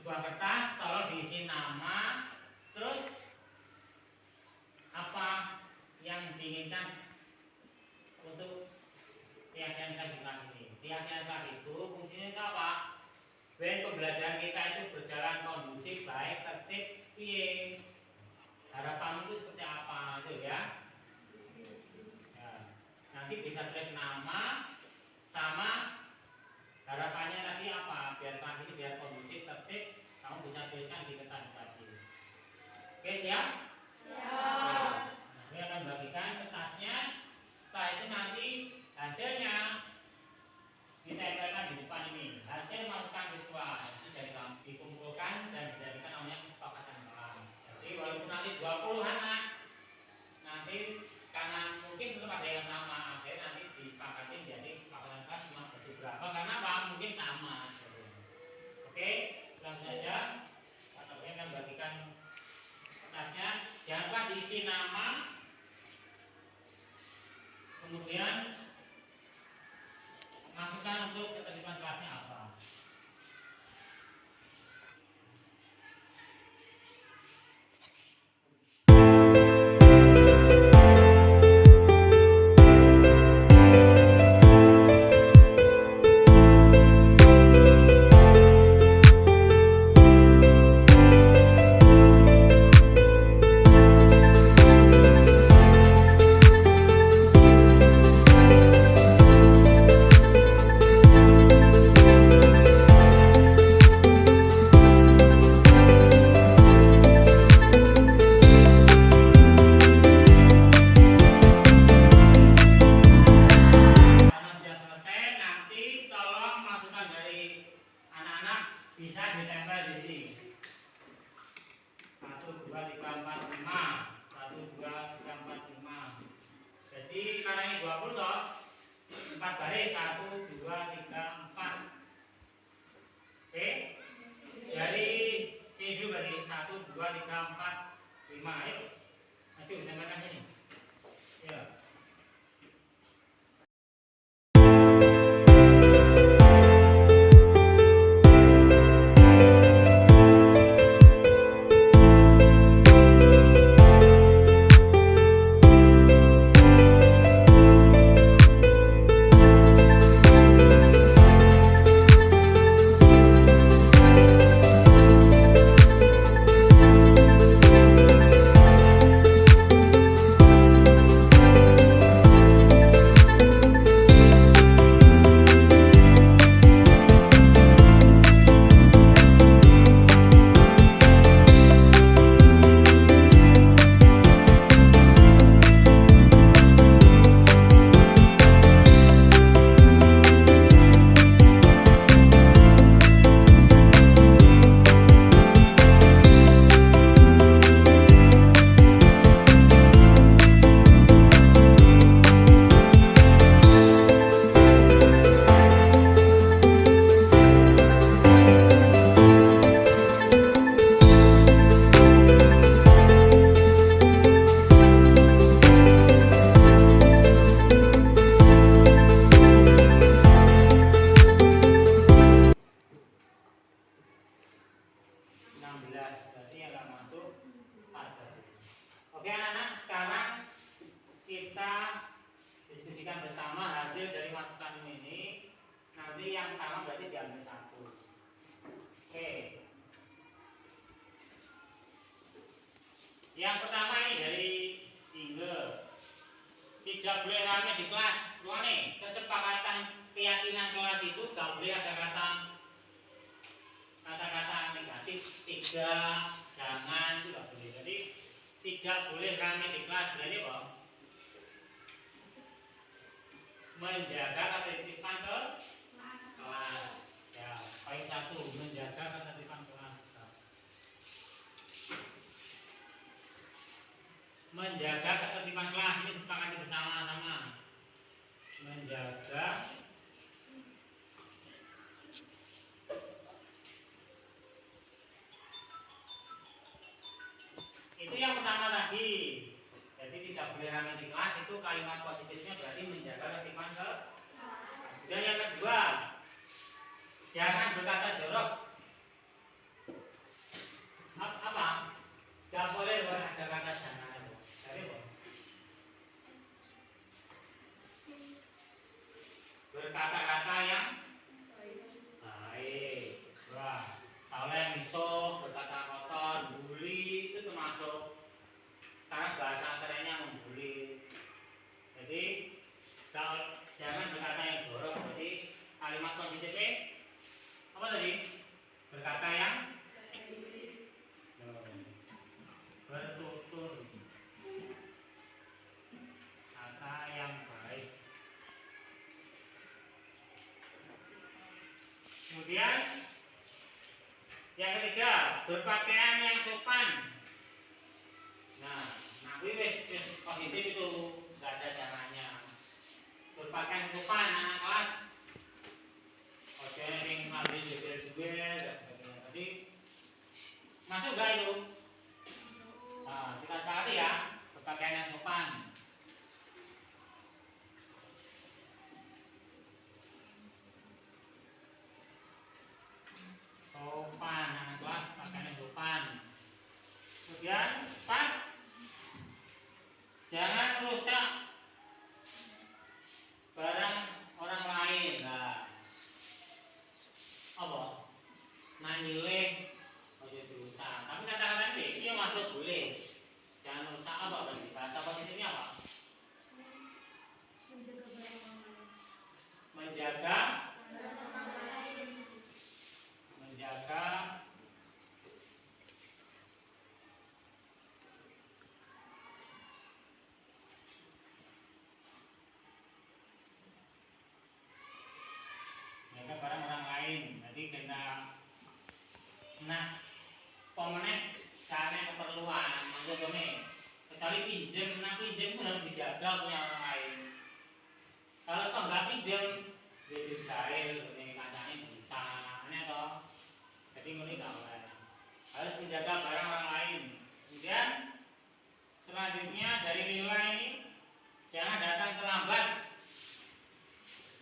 sebuah kertas tolong diisi nama, terus apa yang diinginkan untuk keyakinan kelas di kelas ini. Keyakinan kelas itu fungsinya itu apa? Ben pembelajaran kita itu berjalan kondusif, baik, tertib, piye. Harapan itu seperti apa itu ya? Ya. Nanti bisa tulis nama sama harapannya tadi apa? Biar kelas ini biar kondusif, tertib, kamu bisa tuliskan di kertas tadi. Oke, siap? Siap. Nah, ini akan bagikan kertasnya. Setelah itu nanti hasilnya ditempelkan di depan ini. Hasil masukan siswa itu dikumpulkan dan dijadikan namanya kesepakatan kelas. Jadi walaupun nanti 20 anak, nanti karena mungkin tetap ada yang sama, akhirnya nanti disepakati jadi kesepakatan kelas cuma bagi berapa, karena apa? Mungkin sama. Oke, langsung saja. Pak akan bagikan kertasnya. Jangan lupa diisi nama, kemudian masukkan untuk ketertiban kelasnya apa. Bisa ditempel di sini. 1, 2, 3, 4, 5. 1, 2, 3, 4, 5. Jadi karena ini 20 toh, 4 baris. 1, 2, 3, 4. Oke. Dari sini dulu berarti 1, 2, 3, 4, 5. Ayo. Nanti ditempelkan sini. Ya. Oke anak-anak, sekarang kita diskusikan bersama hasil dari masukan ini. Nanti yang sama berarti diambil satu. Oke. Yang pertama ini dari Inge. Tidak boleh rame di kelas. Luane, kesepakatan keyakinan kelas itu tidak boleh ada kata-kata negatif. Tidak, jangan, itu tidak boleh. Jadi tidak boleh rame di kelas. Berarti apa? Menjaga ketertiban kelas. Ya, poin 1, menjaga ketertiban kelas. Menjaga ketertiban kelas ini disepakati bersama-sama. Menjaga itu yang pertama tadi. Jadi tidak boleh rame di kelas, itu kalimat positifnya berarti menjaga ketertiban kelas. Dan yang kedua, jangan berkata jorok. Yang ketiga, berpakaian yang sopan. Nah kuwi wis positif itu, nggak ada caranya. Berpakaian sopan anak kelas. Oke, yang ngambil jebel-jebel dan sebagainya. Tadi masuk nggak itu? Nah, kita sepakati ya, berpakaian yang sopan. Sopan, anak kelas pakaian yang sopan. Kemudian, Pak, jangan rusak barang orang lain. Nah, apa? Nanyileh ojo dirusak. Tapi kata-kata ini dia masuk boleh. Jangan rusak apa berarti? Bahasa positifnya apa? Menjaga menjaga barang orang lain. Jadi kena pemenang caranya keperluan maksudnya kecuali pinjam, pinjam pun harus dijaga punya orang lain. Kalau kok nggak pinjam jadi jahil, ini kancane bisa, ini toh. Jadi ini nggak boleh. Harus menjaga barang orang lain. Kemudian selanjutnya dari nilai ini jangan datang terlambat.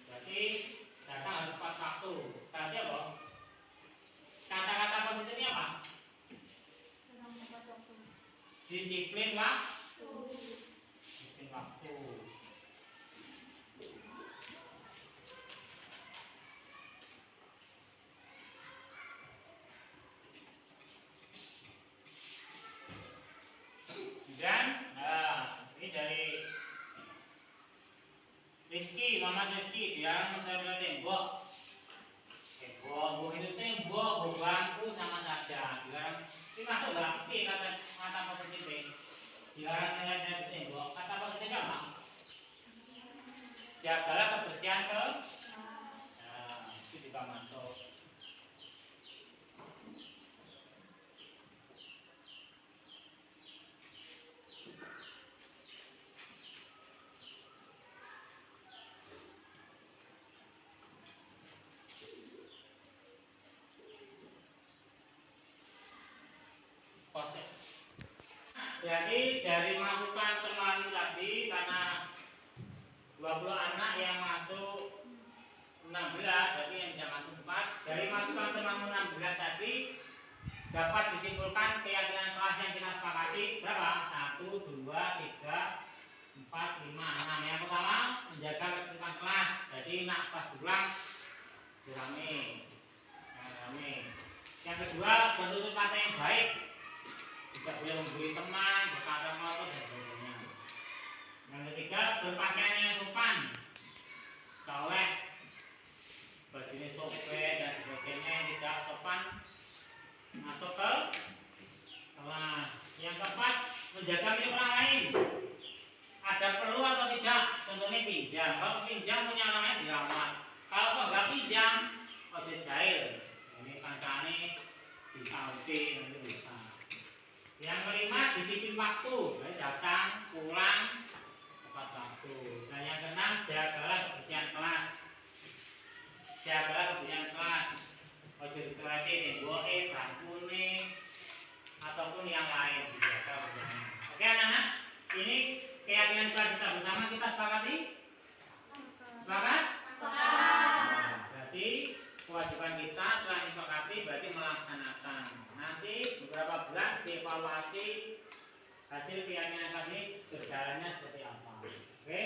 Berarti datang harus tepat waktu. Berarti apa? Kata-kata positifnya apa? Disiplin waktu. Disiplin waktu. Dan ini dari Rizky, Mama Rizky, dia mencari tembok. Tembok itu tembok, bangku sama saja. Dilarang, ini masuk nggak? Ini kata positifnya. Dilarang nilai tembok. Kata positifnya apa? Jagalah kebersihan ke. Nah, itu juga masuk. Jadi dari masukan teman tadi karena 20 anak yang masuk 16, berarti yang tidak masuk 4. Dari masukan teman 16 tadi dapat disimpulkan keyakinan kelas yang kita sepakati berapa? 1, 2, 3, 4, 5, 6. Yang pertama menjaga ketertiban kelas. Jadi nak pas pulang dirame. Yang kedua bertutur kata yang baik. Tidak boleh membuli teman, berkata ngotot dan sebagainya. Yang ketiga, berpakaian yang sopan, colek, bajunya sobek dan sebagainya yang tidak sopan masuk ke kelas. Yang keempat, menjaga milik orang lain. Ada perlu atau tidak? Contohnya pinjam. Kalau pinjam punya orang lain dirawat. Kalau kok nggak pinjam, ojo jahil. Ini kancane ditauti nanti bisa. Yang kelima, disiplin waktu, datang, pulang, tepat waktu. Dan yang keenam, jagalah kebersihan kelas. Jagalah kebersihan kelas. Ojo dicoleti temboknya, bangkune, ataupun yang lain dijaga kebersihannya. Oke anak-anak, ini keyakinan kelas kita bersama, kita sepakati? Sepakat? Sepakat. Berarti kewajiban kita selain disepakati berarti melaksanakan. Nanti beberapa bulan dievaluasi hasil keyakinan kami berjalannya seperti apa. Oke?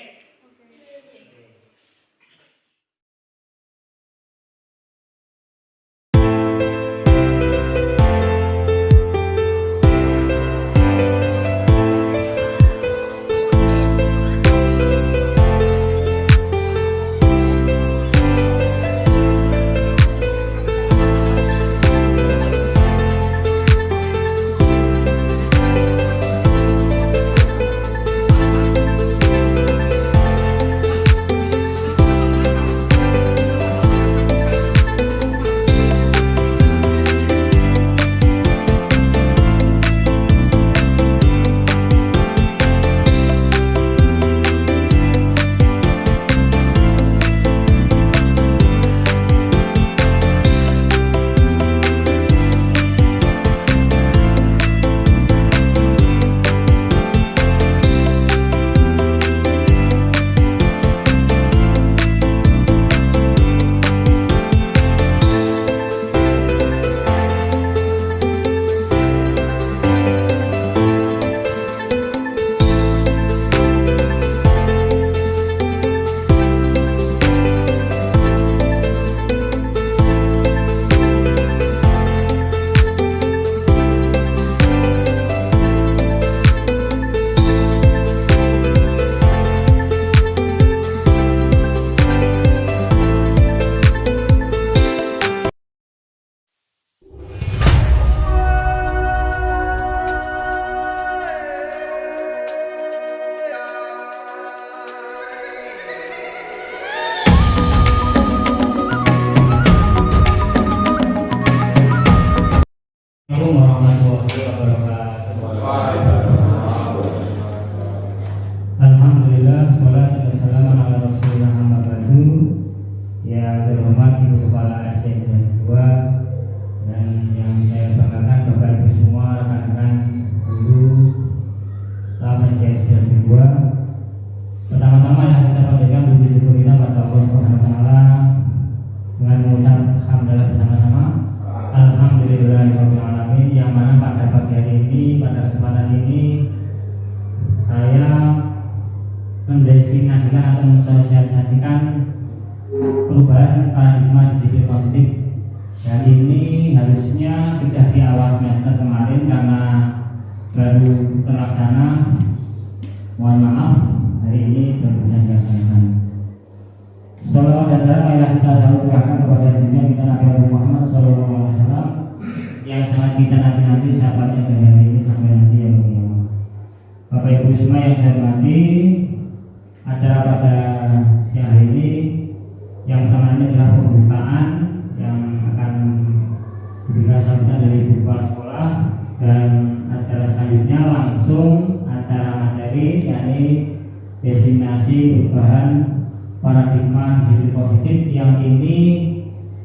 Assalamualaikum warahmatullahi wabarakatuh. Alhamdulillah, salatu wassalamu ala rasulillah amma ba'du. Yang terhormat Ibu Kepala SD Negeri 2 dan yang saya banggakan Bapak Ibu semua, rekan-rekan guru staf SD Negeri 2. Pertama-tama yang kita panjatkan puji syukur kita pada Allah Subhanahu wa taala dengan mengucap hamdalah bersama-sama. Alhamdulillahirabbil alamin, yang mana pada pagi hari ini, pada kesempatan ini saya mendesignasikan atau mensosialisasikan perubahan paradigma disiplin positif. Dan ini harusnya sudah di awal semester kemarin karena baru terlaksana. Mohon maaf, hari ini baru bisa dilaksanakan. Salawat dan salam marilah kita selalu curahkan kepada junjungan kita Nabi Muhammad SAW yang sangat kita nanti sahabatnya dari hari ini sampai nanti yang kiamat. Bapak Ibu semua yang saya hormati, acara pada siang hari ini yang pertama adalah pembukaan yang akan diberikan sambutan dari Ibu Kepala Sekolah, dan acara selanjutnya langsung acara materi, yakni designasi perubahan paradigma disiplin positif yang ini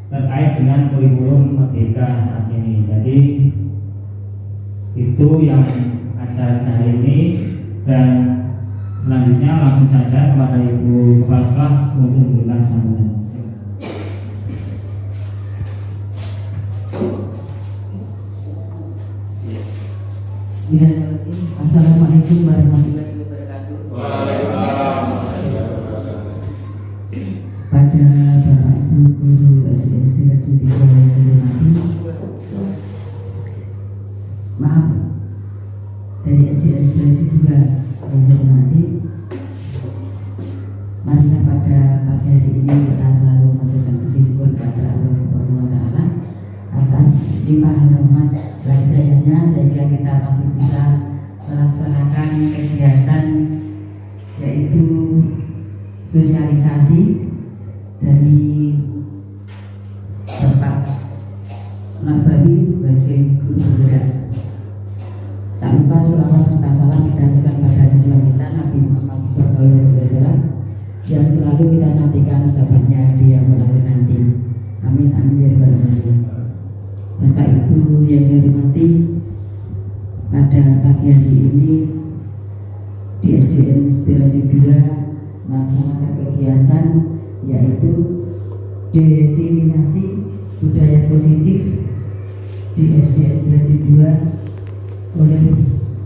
terkait dengan kurikulum Merdeka saat ini. Jadi itu yang acara hari ini, dan selanjutnya langsung saja kepada Ibu Kepala Sekolah untuk memberikan sambutan. Assalamualaikum warahmatullahi wabarakatuh. Pada Bapak Ibu Guru SD Negeri 3 yang dihormati, maaf, dari SD Negeri 2 yang saya hormati, marilah pada pagi hari ini kita selalu mengucapkan puji syukur kepada Allah Subhanahu wa taala atas limpahan rahmat dan hidayahnya sehingga kita masih bisa melaksanakan kegiatan yaitu sosialisasi dari Bapak Nabawi sebagai guru bergerak. Tak lupa selawat serta salam kita aturkan pada junjungan kita Nabi Muhammad SAW yang selalu kita nantikan sahabatnya di akhir akhir nanti. Amin amin ya rabbal alamin. Bapak Ibu yang saya hormati, pada pagi hari ini di SDN Setilaji 2 melaksanakan kegiatan yaitu desiminasi budaya positif di SDN Setilaji 2 oleh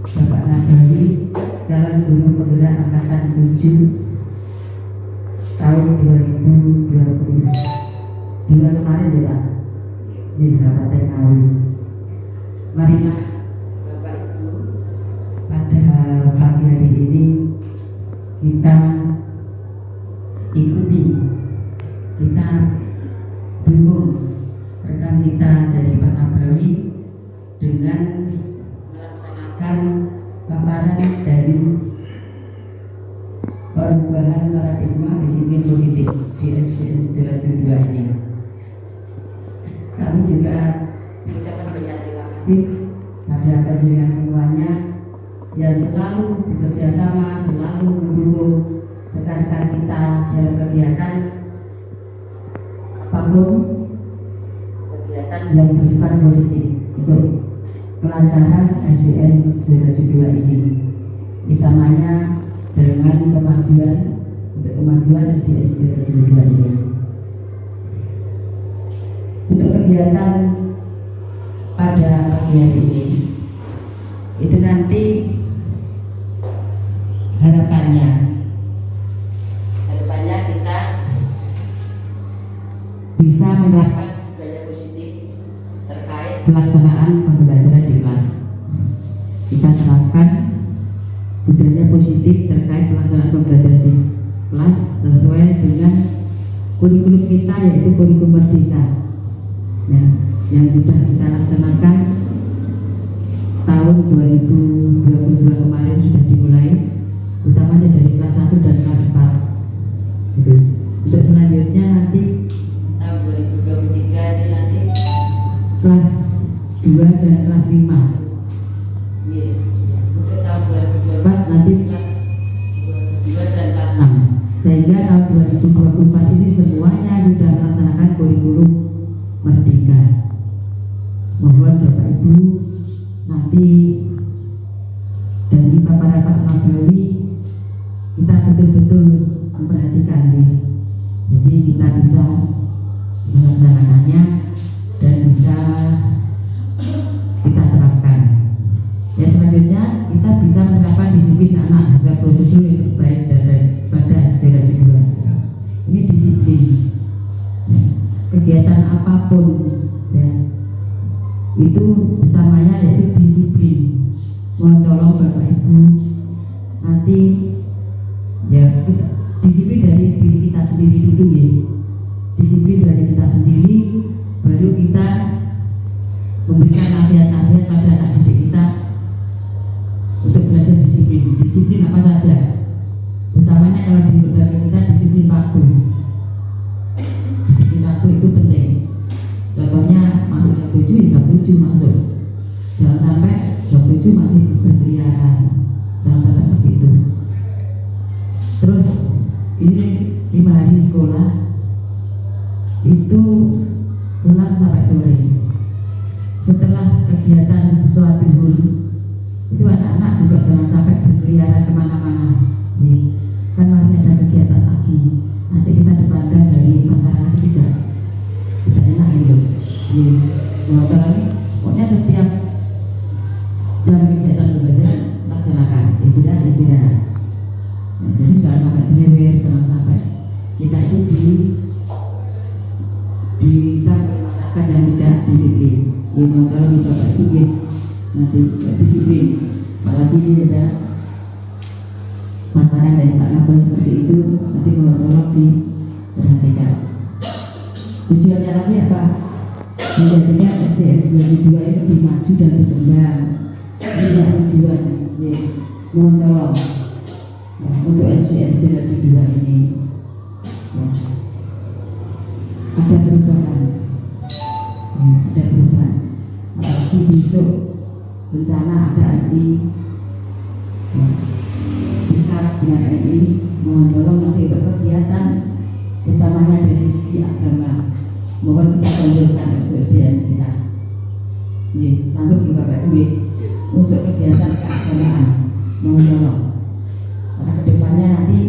Bapak Nabawi, Calon Guru Penggerak Angkatan 7 tahun 2020. Bulan kemarin ya Pak, di Kabupaten Ngawi. Marilah Bapak Ibu, pada pagi hari ini kita ikuti, kita dukung rekan kita dari Pak Nabawi dengan melaksanakan paparan dari perubahan paradigma disiplin positif di SDN Setilaji 2 ini. Kami juga mengucapkan banyak terima kasih pada penjenengan semuanya yang selalu bekerja sama, selalu mendukung rekan-rekan kita dalam kegiatan apapun, kegiatan yang bersifat positif untuk kelancaran SDN Setilaji 2 ini, utamanya dengan kemajuan SDN Setilaji 2 ini. Untuk kegiatan pada pagi hari ini itu nanti harapannya kita bisa menerapkan budaya positif terkait pelaksanaan pembelajaran di kelas. Kita terapkan budaya positif terkait pelaksanaan pembelajaran di kelas sesuai dengan kurikulum kita, yaitu kurikulum Merdeka. Nah, yang sudah kita laksanakan tahun 2022 kemarin sudah dimulai, utamanya dari kelas 1 dan kelas 4. Gitu. Untuk selanjutnya nanti tahun 2023 ini nanti kelas 2 2 dan kelas 5. Untuk tahun 2024 nanti kelas 2 dan kelas 6. Sehingga tahun 2024 ini semuanya sudah melaksanakan kurikulum merdeka. Mohon Bapak Ibu nanti dari paparan Pak Nabawi kita betul-betul memperhatikan ya. Jadi kita bisa melaksanakannya dan bisa kita terapkan. Ya, selanjutnya kita bisa menerapkan disiplin anak hasil prosedur yang baik daripada segera juga. Ini disiplin. Kegiatan apapun ya, itu utamanya yaitu disiplin. Mohon tolong Bapak Ibu nanti ya disiplin dari diri kita sendiri dulu ya. Disiplin dari kita sendiri, baru kita memberikan nasihat-nasihat pada anak didik kita untuk belajar disiplin. Disiplin apa saja? Utamanya kalau di lembaga kita disiplin waktu. Disiplin waktu itu penting. Contohnya masuk jam 7 ya jam 7 masuk. Jangan sampai jam 7 masih berkeliaran. Jangan sampai seperti itu. Terus ini 5 hari sekolah itu pulang sampai sore. Setelah kegiatan sholat zuhur itu anak-anak juga jangan sampai berkeliaran kemana-mana. Kan masih ada kegiatan lagi. Nanti kita dipandang dari masyarakat tidak enak gitu. Pokoknya setiap jam kegiatan belajar laksanakan istirahat. Nah, jadi jangan sampai berlewer, jangan sampai kita itu dicampur masyarakat yang tidak disiplin. Kalau Bapak Ibu ya, nanti disiplin. Apalagi ini ada makanan dari Pak Nabawi seperti itu, nanti tolong diperhatikan. Tujuannya lagi apa? Menjadikan SDX 22 itu lebih maju dan berkembang. Ini tujuan. Mohon tolong untuk SDX 22 ini ya, ada perubahan. Ada perubahan. Apalagi besok rencana ada NI dekat dengan NI. Mohon tolong nanti untuk kegiatan utamanya dari segi agama, mohon kita tunjukkan untuk SDN kita. Sanggup ya Bapak Ibu untuk kegiatan keagamaan, mohon tolong. Karena kedepannya nanti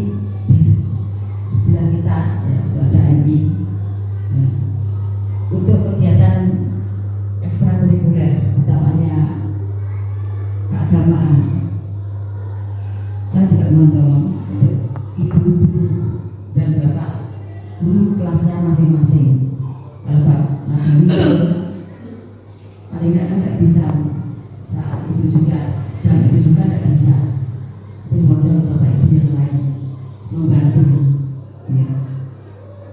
sebelah kita ya, ada NI ya. Untuk kegiatan ekstrakurikuler utamanya keagamaan, saya juga mohon tolong untuk ibu-ibu dan bapak guru kelasnya masing-masing. Kalau Pak Nabawi paling tidak bisa saat itu juga, jam itu juga tidak bisa. Tapi mohon bapak ibu yang lain membantu ya.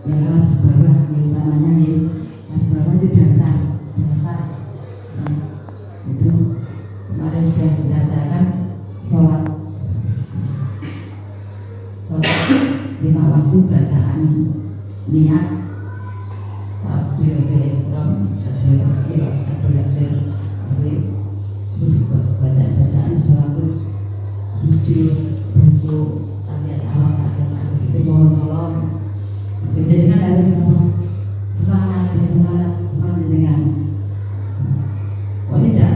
Yang kelas bawah yang utamanya ya, kelas bawah itu dasar nah, itu kemarin sudah dikatakan sholat 5 waktu bacaan niat terus bacaan sholat tujuh buku tarian alam agama itu mohon tolong. Jadi kan harus semangat dengan kok tidak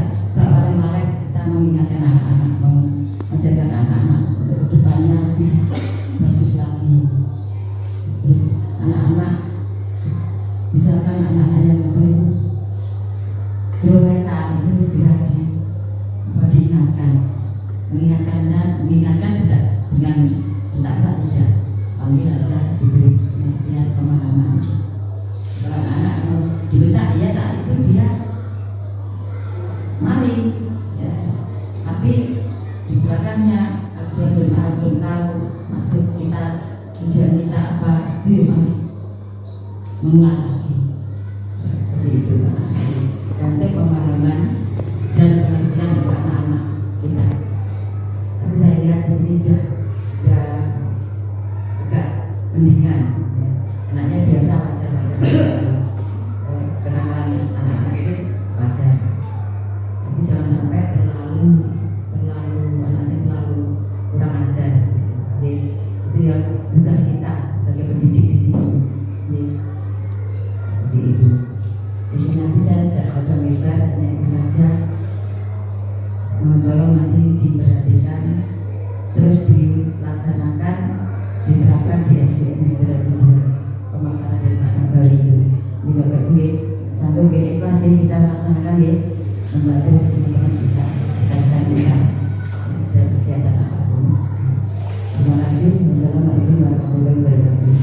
malek kita mengingatkan anak-anak, mengajarkan anak-anak untuk kedepannya lebih bagus lagi. Terus anak-anak misalkan anak-anak yang cerowetan itu segera diingatkan, mengingatkan tidak dengan sentak tidak, panggil aja diberi pengertian pemahaman. Kalau anak-anak dibentak ya saat itu dia maling ya, tapi di belakangnya dia belum tahu maksud kita, tujuan kita apa, dia masih mengulang lagi seperti itu. Nanti pemahaman dan pengertian untuk anak-anak kita. Tapi saya lihat di sini sudah agak pendidikan ya. Anaknya biasa wajar kenalan anak-anak itu wajar. membantu teman-teman kita rekan-rekan kita dan kegiatan apapun. Terima kasih. Wassalamualaikum warahmatullahi wabarakatuh.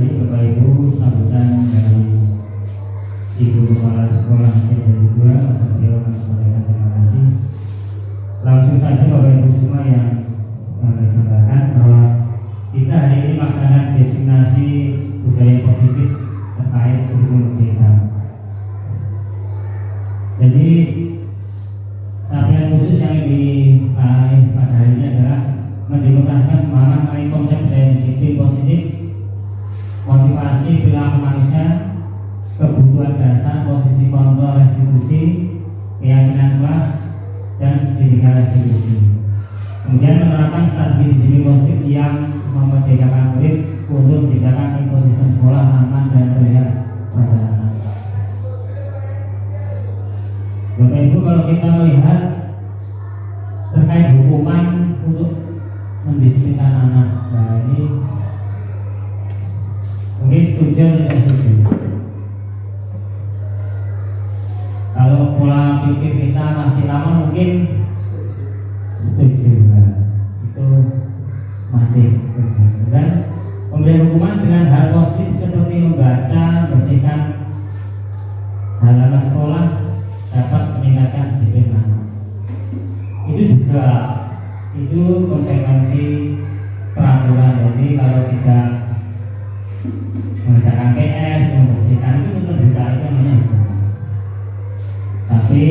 Bapak Ibu, sambutan dari Ibu Kepala Sekolah T22 beliau menyampaikan terima kasih. Langsung saja Bapak Ibu semua yang mengatakan bahwa kita hari ini melaksanakan designasi budaya positif terkait kurikulum kita. Jadi capaian khusus yang diraih pada hari ini adalah mendemokrasikan pemahaman mengenai konsep budaya disiplin positif, motivasi perilaku manusia, kebutuhan dasar, posisi kontrol restitusi, keyakinan kelas, dan pendidikan restitusi. Kemudian menerapkan strategi disiplin positif yang memerdekakan murid untuk menciptakan ekosistem sekolah aman dan terlihat pada anak. Bapak Ibu, kalau kita melihat terkait hukuman untuk mendisiplinkan anak, nah ini mungkin setuju atau tidak setuju? Kalau pola pikir kita masih lama mungkin setuju, nah, itu masih. Dan pemberian hukuman dengan hal positif seperti membaca, bersihkan halaman sekolah dapat meningkatkan disiplin anak. Itu konsekuensi peraturan. Jadi kalau tidak mengerjakan PS, membersihkan itu tentu juga itu namanya hukum. Tapi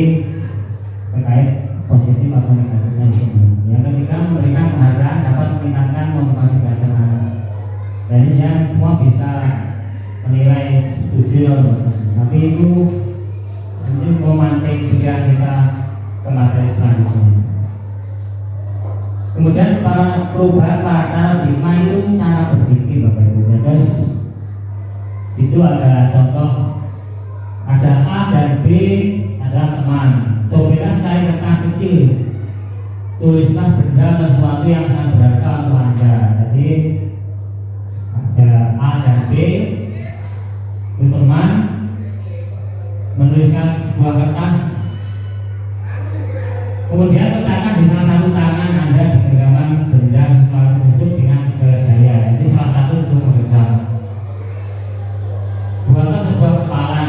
terkait positif atau negatifnya itu. Yang ketiga, memberikan penghargaan dapat meningkatkan motivasi belajar anak. Jadi yang semua bisa menilai setuju atau tidak. Tapi itu memancing pikiran kita ke materi selanjutnya. Kemudian perubahan paradigma itu cara berpikir Bapak Ibu. Terus itu ada contoh, ada A dan B adalah teman. Cobalah saya kertas kecil, tulislah benda sesuatu yang sangat berharga untuk Anda. Jadi ada A dan B itu teman, menuliskan sebuah kertas, kemudian letakkan di salah satu tangan Anda di genggaman benda sesuatu tersebut dengan segala daya. Jadi salah satu untuk menggenggam. Buatlah sebuah kepalan.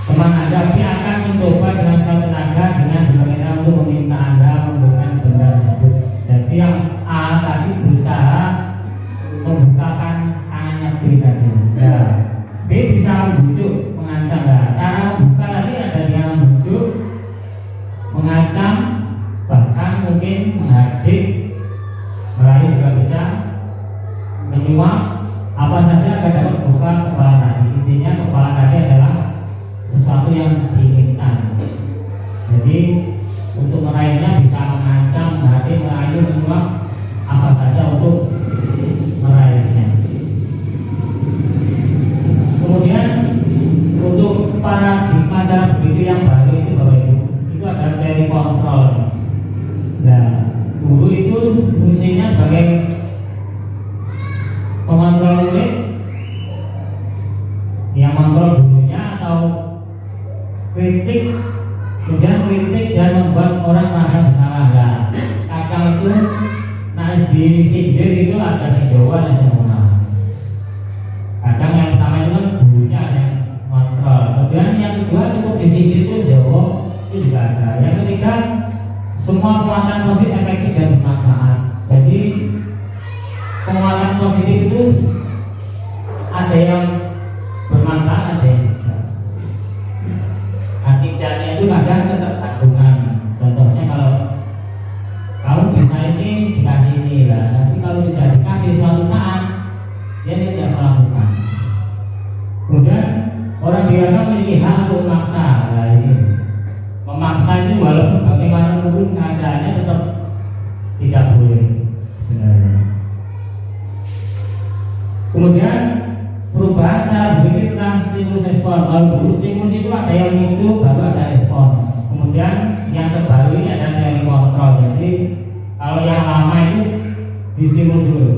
Teman Anda B akan mencoba dengan segala tenaga dengan berbagai cara untuk meminta Anda memberikan benda tersebut. Jadi yang A tadi berusaha membukakan tangannya B tadi. Ya, B bisa membujuk, mengancam. Cara membuka tadi ada yang membujuk, mengancam, bahkan mungkin menghadik, merayu juga bisa, menyuap, apa saja agar dapat membuka kepala tadi. Intinya kepala tadi adalah sesuatu yang diinginkan. Jadi untuk meraihnya bisa mengancam, menghadik, merayu, menyuap, apa saja untuk meraihnya. Kemudian untuk paradigma cara berpikir yang baru itu Bapak Ibu, itu ada teori kontrol. Nah, guru itu fungsinya sebagai pengontrol murid, yang mengontrol gurunya, atau kritik, kemudian kritik dan membuat orang merasa bersalah. Nah, kadang itu di sindir itu ada si Jawa dan si Mona. Kadang yang pertama itu kan gurunya ada yang kontrol. Kemudian yang kedua cukup disindir itu Jawa, itu juga ada. Yang ketiga, semua penguatan positif efektif dan bermanfaat. Jadi penguatan positif itu ada yang bermanfaat, ada yang tidak. Tidaknya itu kadang ketergantungan. Contohnya kalau kamu bisa ini dikasih ini lah, tapi kalau tidak dikasih suatu saat dia tidak melakukan. Kemudian orang dewasa memiliki hak untuk memaksa. Nah, ini memaksa itu walaupun bagaimanapun keadaannya tetap tidak boleh sebenarnya. Kemudian perubahan cara berpikir tentang stimulus respon. Kalau dulu stimulus itu ada yang itu baru ada respon. Kemudian yang terbaru ini ada teori kontrol. Jadi kalau yang lama itu distimulus dulu,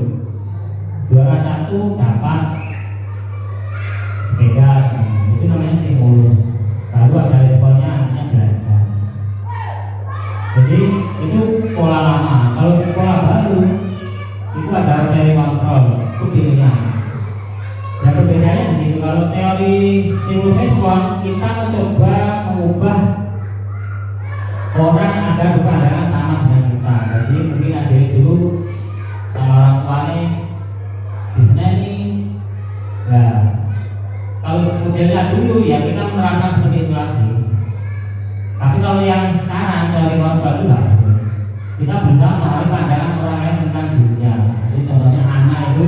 juara satu dapat sepeda. stimulus respon kita mencoba mengubah orang agar berpandangan sama dengan kita. Jadi mungkin ada dulu sama orang tuanya di sana ini. Nah, kalau modelnya dulu ya kita menerapkan seperti itu lagi. Tapi kalau yang sekarang dari orang baru lah, kita berusaha memahami pandangan orang lain tentang dunia. Jadi contohnya anak itu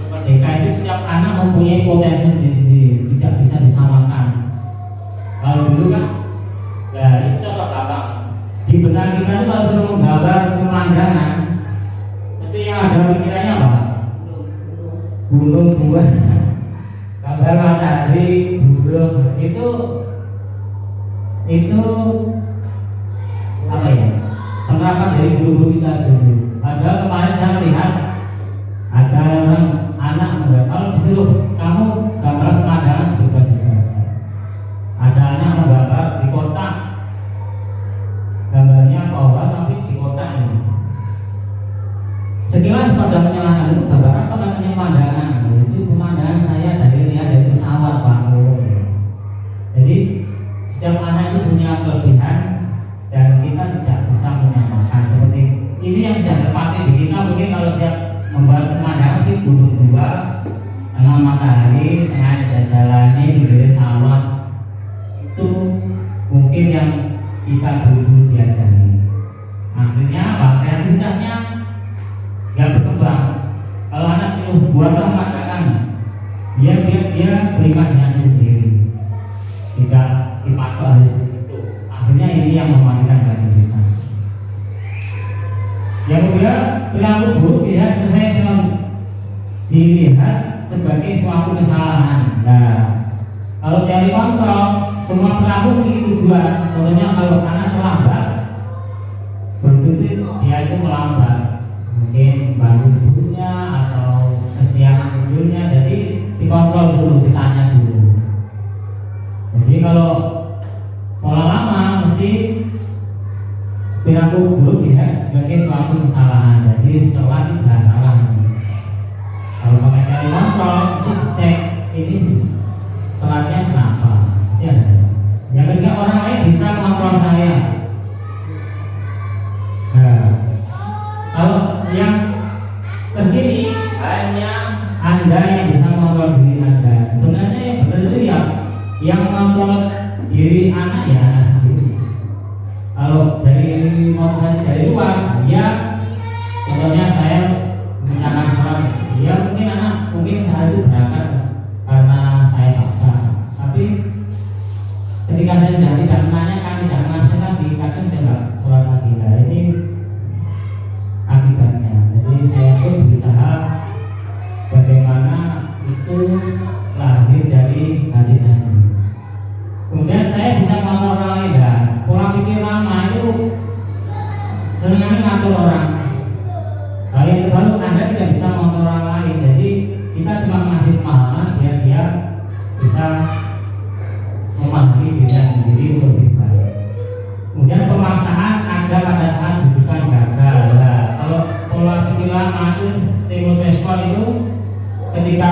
merdeka itu setiap anak mempunyai potensi sendiri-sendiri, tidak bisa disamakan. Kalau dulu kan, ya itu contoh gampang. Di benak kita itu kalau suruh menggambar pemandangan, mesti yang ada pikirannya apa? Gunung buah, gambar matahari, burung, itu apa ya? Penerapan dari guru kita dulu. Padahal kemarin saya melihat ada orang anak kalau disuruh kamu gambar pemandangan juga. Ada anak menggambar di kotak, gambarnya pohon tapi di kotak ini. Sekilas pada menyalahkan itu gambar apa katanya pemandangan. Itu pemandangan saya lihat dari pesawat Pak. Jadi setiap anak itu punya kelebihan dan kita tidak bisa menyamakan. Seperti ini yang sudah terpatri di kita, mungkin kalau dia membuat pemandangan di gunung dua dengan matahari, tengah ada jalannya di sawah, itu mungkin yang kita dulu diajari. Akhirnya apa? Kreativitasnya nggak berkembang. Kalau anak suruh buat pemandangan, dia berimajinasi sendiri, tidak dipakai harus itu. Akhirnya ini yang mematikan kreativitas. Yang kedua, perilaku buruk dilihat sebagai suatu kesalahan. Nah, kalau teori kontrol, semua perilaku memiliki tujuan. Contohnya kalau anak terlambat, berarti dia itu melambat, mungkin bangun tidurnya atau kesiangan tidurnya. Jadi dikontrol dulu, ditanya dulu. Jadi kalau pola lama mesti perilaku buruk dilihat sebagai suatu kesalahan. Jadi setelah tidak salah. Kalau pakai teori kontrol itu cek ini salahnya kenapa. Ya. Yang ketiga, orang lain bisa mengontrol saya. Nah, kalau yang terkini hanya Anda yang bisa mengontrol diri Anda. Sebenarnya yang benar itu ya yang mengontrol diri anak ya anak sendiri. Kalau dari luar, ya contohnya saya mintakan saran, ya mungkin saya itu berangkat karena saya paksa. Tapi ketika saya tidak menanyakan, tidak mengabsen lagi, kadang saya nggak sholat lagi. Nah ini akibatnya. Jadi saya pun berusaha bagaimana itu lahir dari hati saya. Kemudian saya bisa mengatur orang lain. Dan pola pikir lama itu seringkali ngatur orang. Kalau yang terbaru, Anda tidak bisa mengatur orang lain. Jadi kita cuma ngasih pemahaman biar dia bisa memahami dirinya sendiri untuk lebih baik. Kemudian pemaksaan ada pada saat dibutuhkan gagal. Nah, kalau pola pikir lama itu stimulus respon itu ketika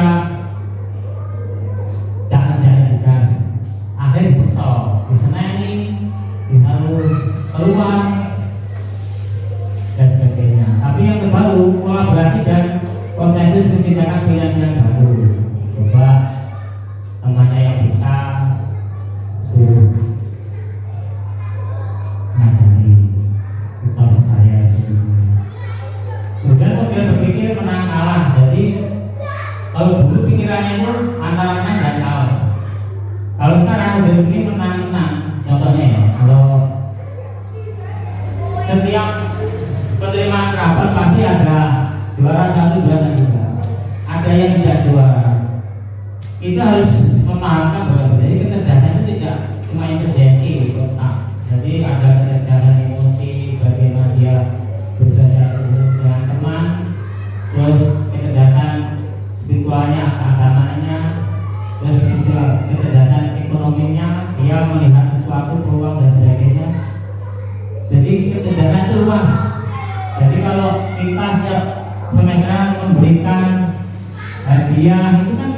keluar dan sebagainya. Tapi yang terbaru, kolaborasi dan konsensus menciptakan pilihan-pilihan baru. Coba temannya yang bisa suruh ngajari atau saya sebelumnya. Kemudian model berpikir menang kalah. Jadi kalau dulu pikirannya itu antara menang dan kalah. Kalau sekarang model berpikir menang-menang. Contohnya ya, kalau setiap penerimaan rapat pasti ada juara satu, juara dua. Ada yang tidak juara. Kita harus memahamkan bahwa jadi kecerdasan itu tidak cuma intelijensi di otak. Jadi ada kecerdasan emosi, bagaimana dia bersosialisasi dengan teman, terus kecerdasan spiritualnya, agamanya, terus juga kecerdasan ekonominya, dia melihat sesuatu peluang dan sebagainya. Jadi kecerdasan itu luas. Jadi kalau kita setiap semesteran memberikan hadiah itu kan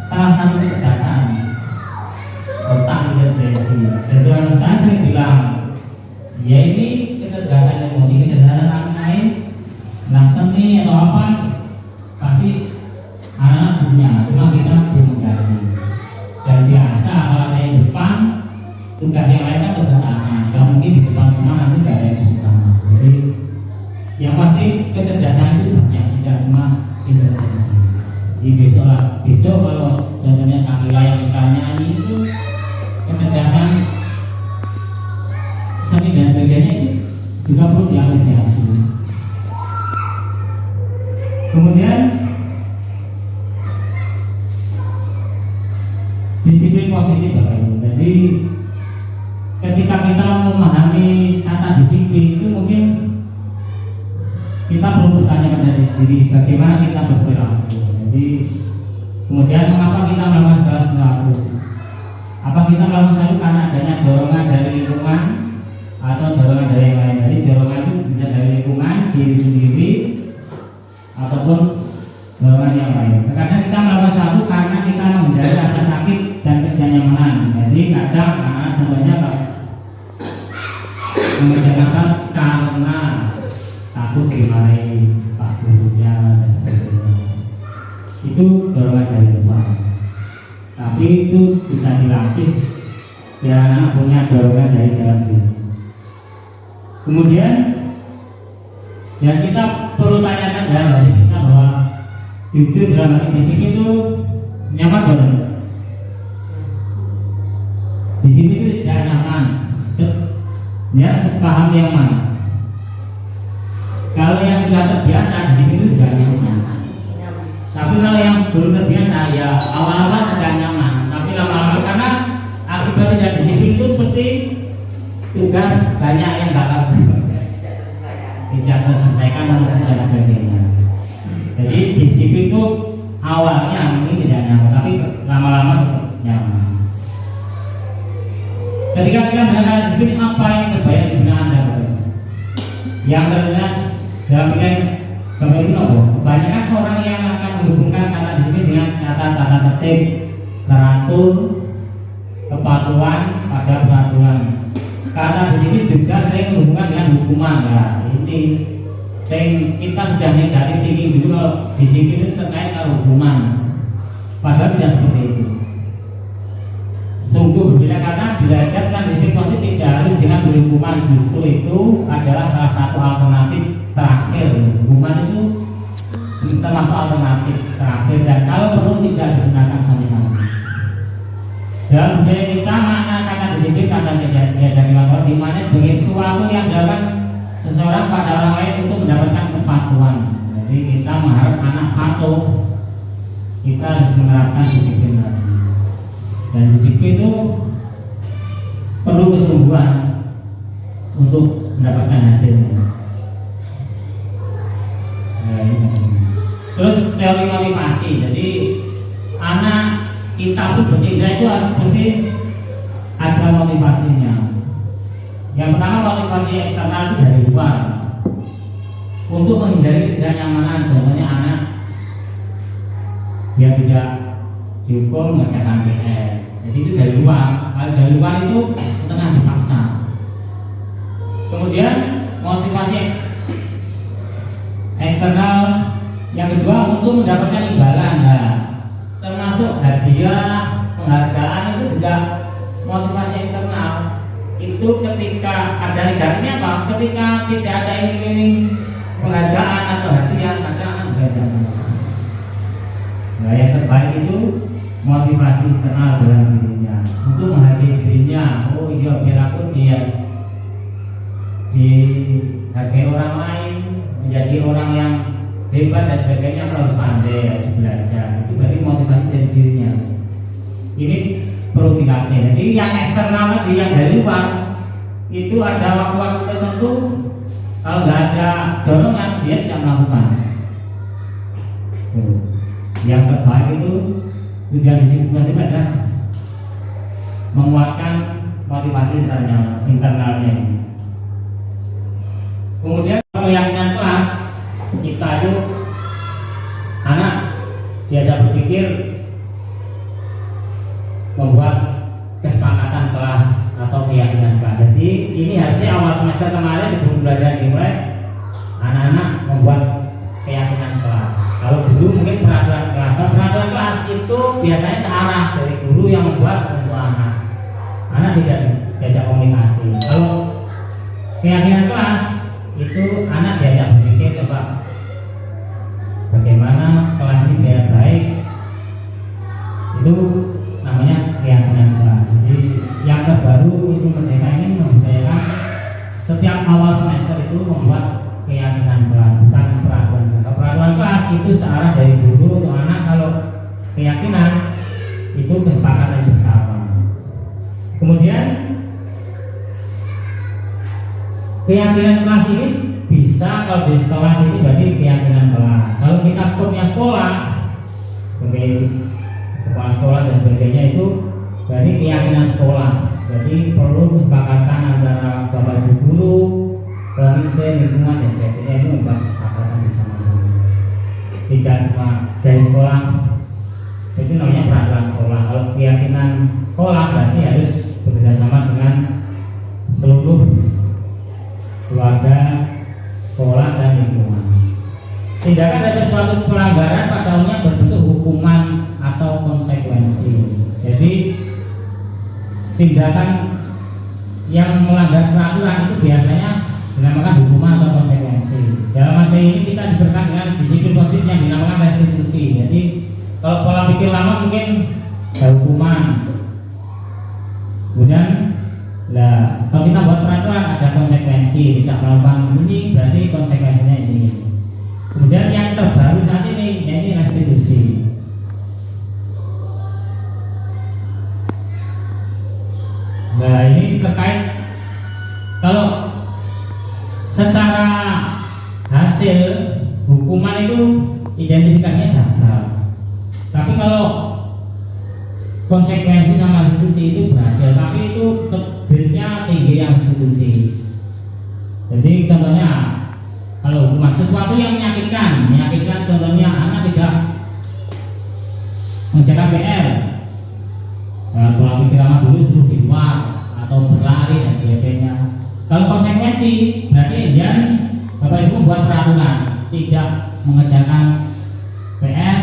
salah satu kecerdasan. kecerdasan itu banyak, tidak cuma intelijensi. Jadi besok kalau contohnya Sakila yang kita nyanyi itu kecerdasan seni dan sebagainya itu juga perlu diapresiasi. Kemudian disiplin positif Bapak Ibu. Jadi ketika kita memahami kata disiplin itu mungkin kita perlu bertanya pada diri bagaimana kita berperilaku. Jadi kemudian mengapa kita melakukan segala sesuatu? Apa kita melakukan sesuatu karena adanya dorongan dari lingkungan atau dorongan dari yang lain? Jadi dorongan itu bisa dari lingkungan, diri sendiri, ataupun dorongan yang lain. Kadang kita melakukan sesuatu karena kita menghindari rasa sakit dan ketidaknyamanan. Jadi kadang contohnya mengerjakan karena takut dimarahi pak gurunya dan sebagainya. Itu dorongan dari luar. Tapi itu bisa dilatih biar anak punya dorongan dari dalam diri. Kemudian yang kita perlu tanyakan dalam diri kita bahwa jujur dalam hati di sini itu nyaman banget. Di sini itu tidak nyaman. Ya, sepaham yang mana? Kalau yang sudah terbiasa di sini itu juga nyaman. Tapi kalau yang belum terbiasa ya awal-awal tidak nyaman. Tapi lama-lama karena akibat tidak disiplin itu seperti tugas banyak yang gagal tidak terselesaikan dan sebagainya. Jadi disiplin itu awalnya mungkin tidak nyaman, tapi lama-lama tetap nyaman. Ketika kita mengenal disiplin, apa yang terbayang di benak Anda? Yang terjelas dalam pikiran Bapak Ibu apa? Kebanyakan orang yang akan menghubungkan kata disiplin dengan kata tata tertib, teratur, kepatuhan pada peraturan. Kata disiplin juga sering menghubungkan dengan hukuman. Nah, ini kita sudah negatif tinggi dulu kalau disiplin itu terkait dengan hukuman. Padahal tidak seperti itu. Sungguh berbeda karena belajar kan disiplin positif tidak harus dengan berhukuman, justru itu adalah salah satu alternatif terakhir. Hukuman itu termasuk alternatif terakhir dan kalau perlu tidak digunakan sama-sama. Dalam budaya kita makna kata disiplin kata dari lapor di mana sebagai sesuatu yang dilakukan seseorang pada orang lain untuk mendapatkan kepatuhan. Jadi kita mengharap anak patuh, kita harus menerapkan disiplin tadi. Dan disiplin itu perlu kesungguhan untuk mendapatkan hasilnya. Nah, terus teori motivasi. Jadi anak kita pun bertindak itu pasti ada motivasinya. Yang pertama motivasi eksternal itu dari luar untuk menghindari ketidaknyamanan. Contohnya anak yang tidak dihukum mengerjakan PR. Jadi itu dari luar. Kalau dari luar itu setengah dipaksa. Kemudian motivasi eksternal yang kedua untuk mendapatkan imbalan. Nah, termasuk hadiah, penghargaan itu juga motivasi eksternal. Itu ketika ada negatifnya apa? Ketika tidak ada iming-iming penghargaan atau hadiah, kadang anak belajar. Nah, yang terbaik itu motivasi internal dalam dirinya untuk menghargai dirinya. Oh iya, biar aku dihargai orang lain, menjadi orang yang hebat dan sebagainya, harus pandai, harus belajar. Itu berarti motivasi dari dirinya. Ini perlu dilatih. Jadi yang eksternal tadi, yang dari luar itu ada waktu-waktu tertentu kalau nggak ada dorongan dia tidak melakukan. Yang terbaik itu tujuan disiplin adalah menguatkan motivasi internalnya. Kemudian keyakinan kelas kita itu anak diajak berpikir membuat kesepakatan kelas atau keyakinan kelas. Jadi ini harusnya awal semester kemarin sebelum belajar dimulai anak-anak membuat keyakinan kelas. Kalau dulu mungkin peraturan kelas. Peraturan kelas itu biasanya searah dari guru yang membuat untuk anak. Anak tidak diajak komunikasi. Kalau keyakinan kelas itu anak diajak berpikir, coba bagaimana kelas ini biar baik, itu namanya keyakinan kelas. Jadi yang terbaru itu Merdeka ini membudayakan setiap awal semester itu membuat keyakinan kelas, bukan peraturan kelas. Peraturan kelas itu searah dari guru untuk anak, kalau keyakinan itu kesepakatan bersama. Kemudian keyakinan kelas ini bisa, kalau di sekolah ini berarti keyakinan kelas. Kalau kita skopnya sekolah, sebagai kepala sekolah dan sebagainya, itu berarti keyakinan sekolah. Jadi perlu kesepakatan antara bapak ibu guru, komite lingkungan dan sebagainya, itu membuat kesepakatan bersama. Tidak cuma dari sekolah, itu namanya peraturan sekolah. Kalau keyakinan sekolah berarti harus bekerjasama dengan seluruh keluarga, sekolah dan lingkungan. Tindakan dari suatu pelanggaran pada umumnya berbentuk hukuman atau konsekuensi. Jadi tindakan yang melanggar peraturan itu biasanya dinamakan hukuman atau konsekuensi. Dalam materi ini kita diberikan dengan disiplin positif yang dinamakan restitusi. Jadi kalau pola pikir lama mungkin ada hukuman, kemudian kalau kita buat peraturan ada konsekuensi, tidak melakukan ini berarti konsekuensinya ini. Kemudian yang terbaru saat ini yaitu restitusi. Nah ini terkait kalau secara hasil hukuman itu identifikasinya gagal, tapi kalau konsekuensi sama restitusi itu berhasil, tapi itu grade-nya tinggi yang restitusi. Jadi contohnya kalau hukuman sesuatu yang menyakitkan contohnya anak tidak mengerjakan PR, pola pikir lama dulu suruh di luar atau berlari dan sebagainya. Kalau konsekuensi berarti dia bapak ibu buat peraturan tidak mengerjakan PR,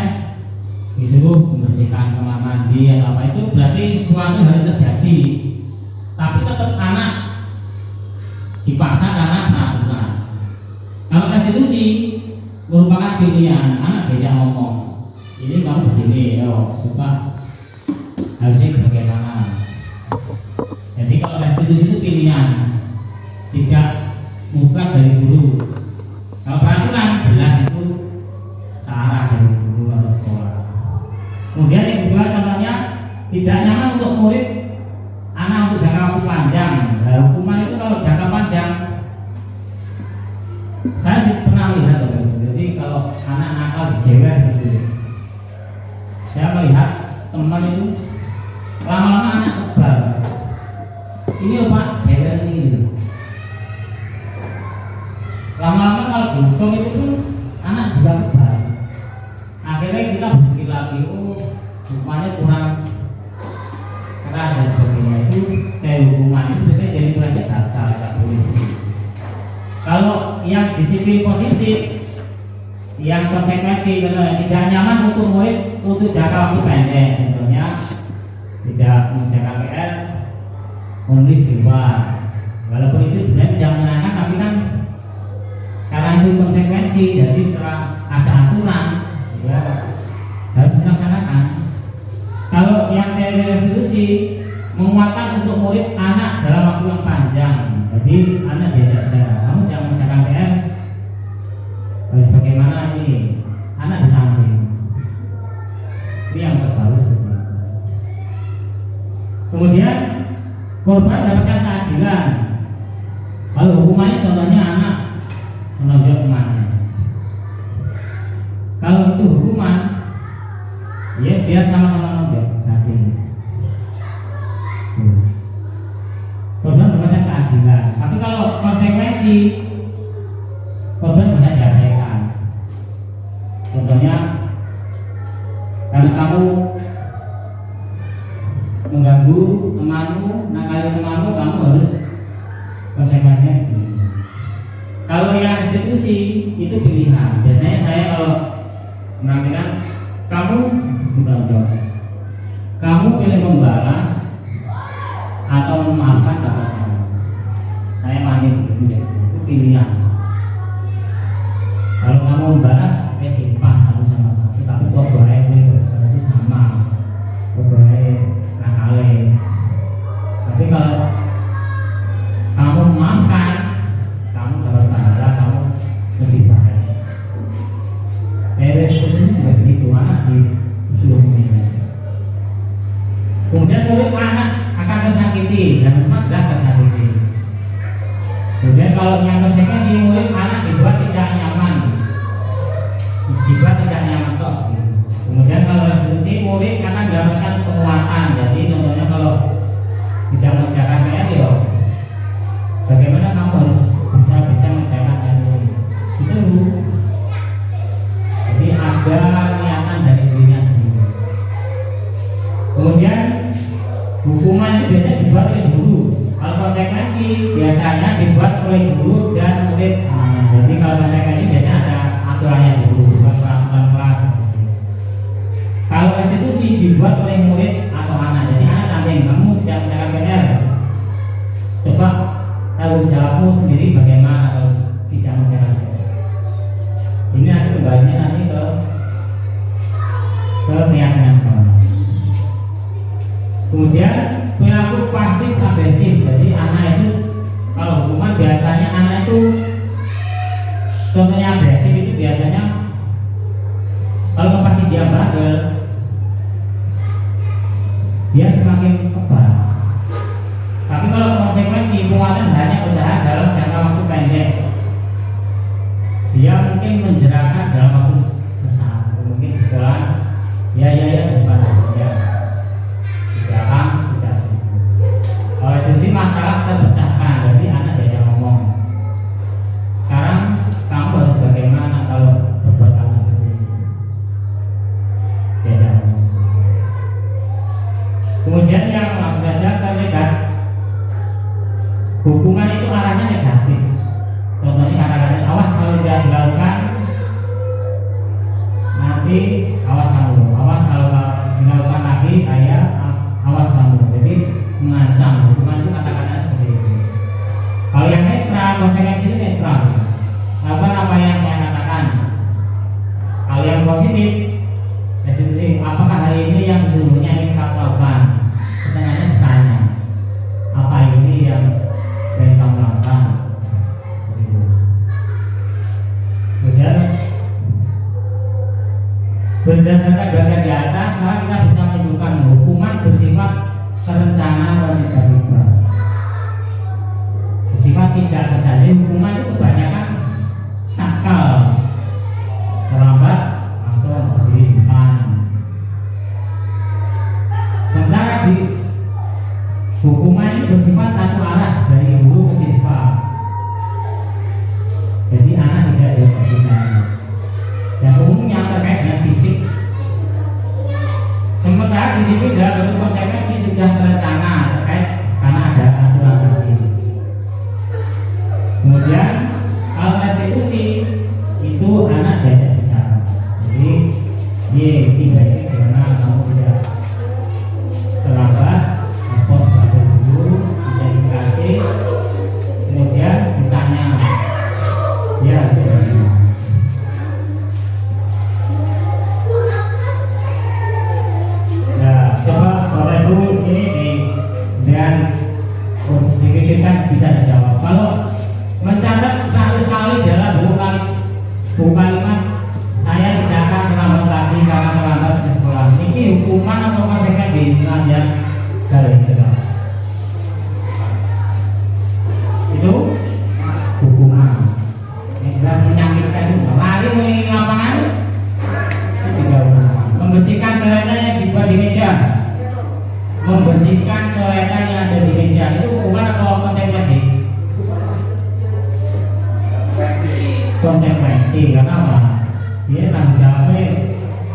disuruh membersihkan kamar mandi atau apa, itu berarti sesuatu harus terjadi, tapi tetap anak dipaksa karena peraturan. Kalau restitusi merupakan pilihan, anak diajak ngomong, ini kamu begini, suka harusnya bagaimana. Jadi kalau restitusi itu pilihan, tidak mutlak dari guru. Kalau peraturan jelas itu searah dari guru atau sekolah. Kemudian yang kedua contohnya tidak nyaman untuk murid anak untuk jangka waktu panjang. Nah, hukuman itu kalau jangka panjang, saya pernah lihat jadi kalau anak nakal dijewer gitu, saya melihat teman itu lama-lama anak kebal. Ini loh Pak, jewer ini gitu. Lama-lama kalau dihukum itu pun anak juga kebal. Akhirnya kita berpikir lagi, hukumannya kurang keras dan sebagainya. Itu kayak hukuman itu sebenarnya jadi banyak gagal, tak boleh. Kalau yang disiplin positif, yang konsekuensi, contohnya tidak nyaman untuk murid untuk jangka waktu pendek, contohnya tidak mengerjakan PR, menulis di luar. Walaupun itu sebenarnya tidak menyenangkan, tapi kan karena itu konsekuensi, jadi setelah ada aturan ya harus dilaksanakan. Kalau yang teori restitusi menguatkan untuk murid anak dalam waktu yang panjang, jadi anak diajak kamu jangan mengerjakan PR, harus bagaimana ini, anak disamping. Ini yang terbaru seperti itu. Kemudian korban mendapatkan keadilan. Kalau hukumannya contohnya anak menonjol temannya. Kalau itu hukuman, ya dia sama-sama nonjol nanti. Korban mendapatkan keadilan. Tapi kalau konsekuensi, korban bisa diabaikan. Contohnya, karena kamu mengganggu temanmu, nakali temanmu, kamu harus konsekuensinya begini. Kalau yang restitusi itu pilihan. Biasanya saya kalau menanyakan, kamu mengganggu, kamu pilih membalas atau memaafkan kata kamu. Saya manis begitu, itu pilihan. Kalau kamu membalas, simpan anak akan tersakiti dan rumah sudah tersakiti. Kemudian kalau yang konsekuensi murid anak dibuat tidak nyaman, kok. Kemudian kalau resolusi murid akan mendapatkan penguatan. Jadi contohnya kalau tidak mengerjakan PR ya, bagaimana kamu harus bisa mengerjakan ini itu. Jadi ada niatan dari dirinya sendiri. Kemudian hukuman itu biasanya dibuat oleh guru. Kalau konsekuensi biasanya dibuat oleh guru dan murid. Jadi kalau konsekuensi biasanya ada aturannya dulu, bukan peraturan kelas. Kalau restitusi dibuat oleh murid atau anak. Jadi anak tanding, kamu tidak mengerjakan PR. Coba tanggung jawabmu sendiri bagaimana kalau tidak mengerjakan PR. Ini nanti kembalinya nanti ke keyakinan kamu. Kemudian perilaku pasif agresif. Jadi anak itu kalau hukuman biasanya anak itu contohnya agresif itu biasanya kalau pasti dia bandel, dia semakin kebal. Tapi kalau konsekuensi penguatan hanya bertahan dalam jangka waktu pendek, dia mungkin menjerahkan dalam waktu sesaat. Mungkin di sekolah ya depan ya di belakang tidak sembuh. Oleh jadi masalah terpecahkan, jadi anak dia ngomong. Sekarang kamu harus bagaimana kalau berbuat hal seperti ini? Dia ngomong. Kemudian yang belajar terlibat hukuman itu arahnya negatif. Contohnya kata-kata awas kalau tidak dilakukan nanti awas kamu, awas kalau dilakukan lagi awas kamu. Jadi mengancam. Hukuman itu kata-kata seperti itu. Kalau yang netral, konsekuensi itu netral. Lakukan apa yang saya katakan. Kalau yang positif, apakah hal ini yang sesungguhnya ingin kamu lakukan? Pertanyaannya bertanya, apa ini yang ingin kamu lakukan? Kemudian berdasarkan bagian di atas, maka kita bisa menentukan hukuman bersifat terencana dan tiba-tiba. Bersifat tidak terjadi. Hukuman itu kebanyakan sakal, terlambat langsung berdiri depan. Sementara di hukuman ini bersifat satu arah dari guru ke siswa. Jadi anak tidak diperhatikan. Yang umumnya terkait dengan fisik. Sementara di sini dalam bentuk konsekuensi sudah terencana terkait karena ada aturan tadi. Kemudian kalau restitusi itu anak diajak bicara. Jadi tiba ini karena kamu tidak terlambat, lapor kepada guru, identifikasi, kemudian ditanya, ya. Coba Bapak Ibu ini dan dipikirkan bisa dijawab. Kalau mencatat 100 kali dalam buku kalimat saya tidak akan terlambat lagi karena terlambat ke sekolah. Ini hukuman atau konsekuensi pelajar dari sekolah? Itu hukuman. Yang jelas menyakitkan itu. Lari mengelilingi lapangan itu juga hukuman. Membersihkan coretan yang dibuat di meja, membersihkan coretan yang ada di meja itu hukuman atau konsekuensi? Konsekuensi. Karena apa? Dia tanggung jawabnya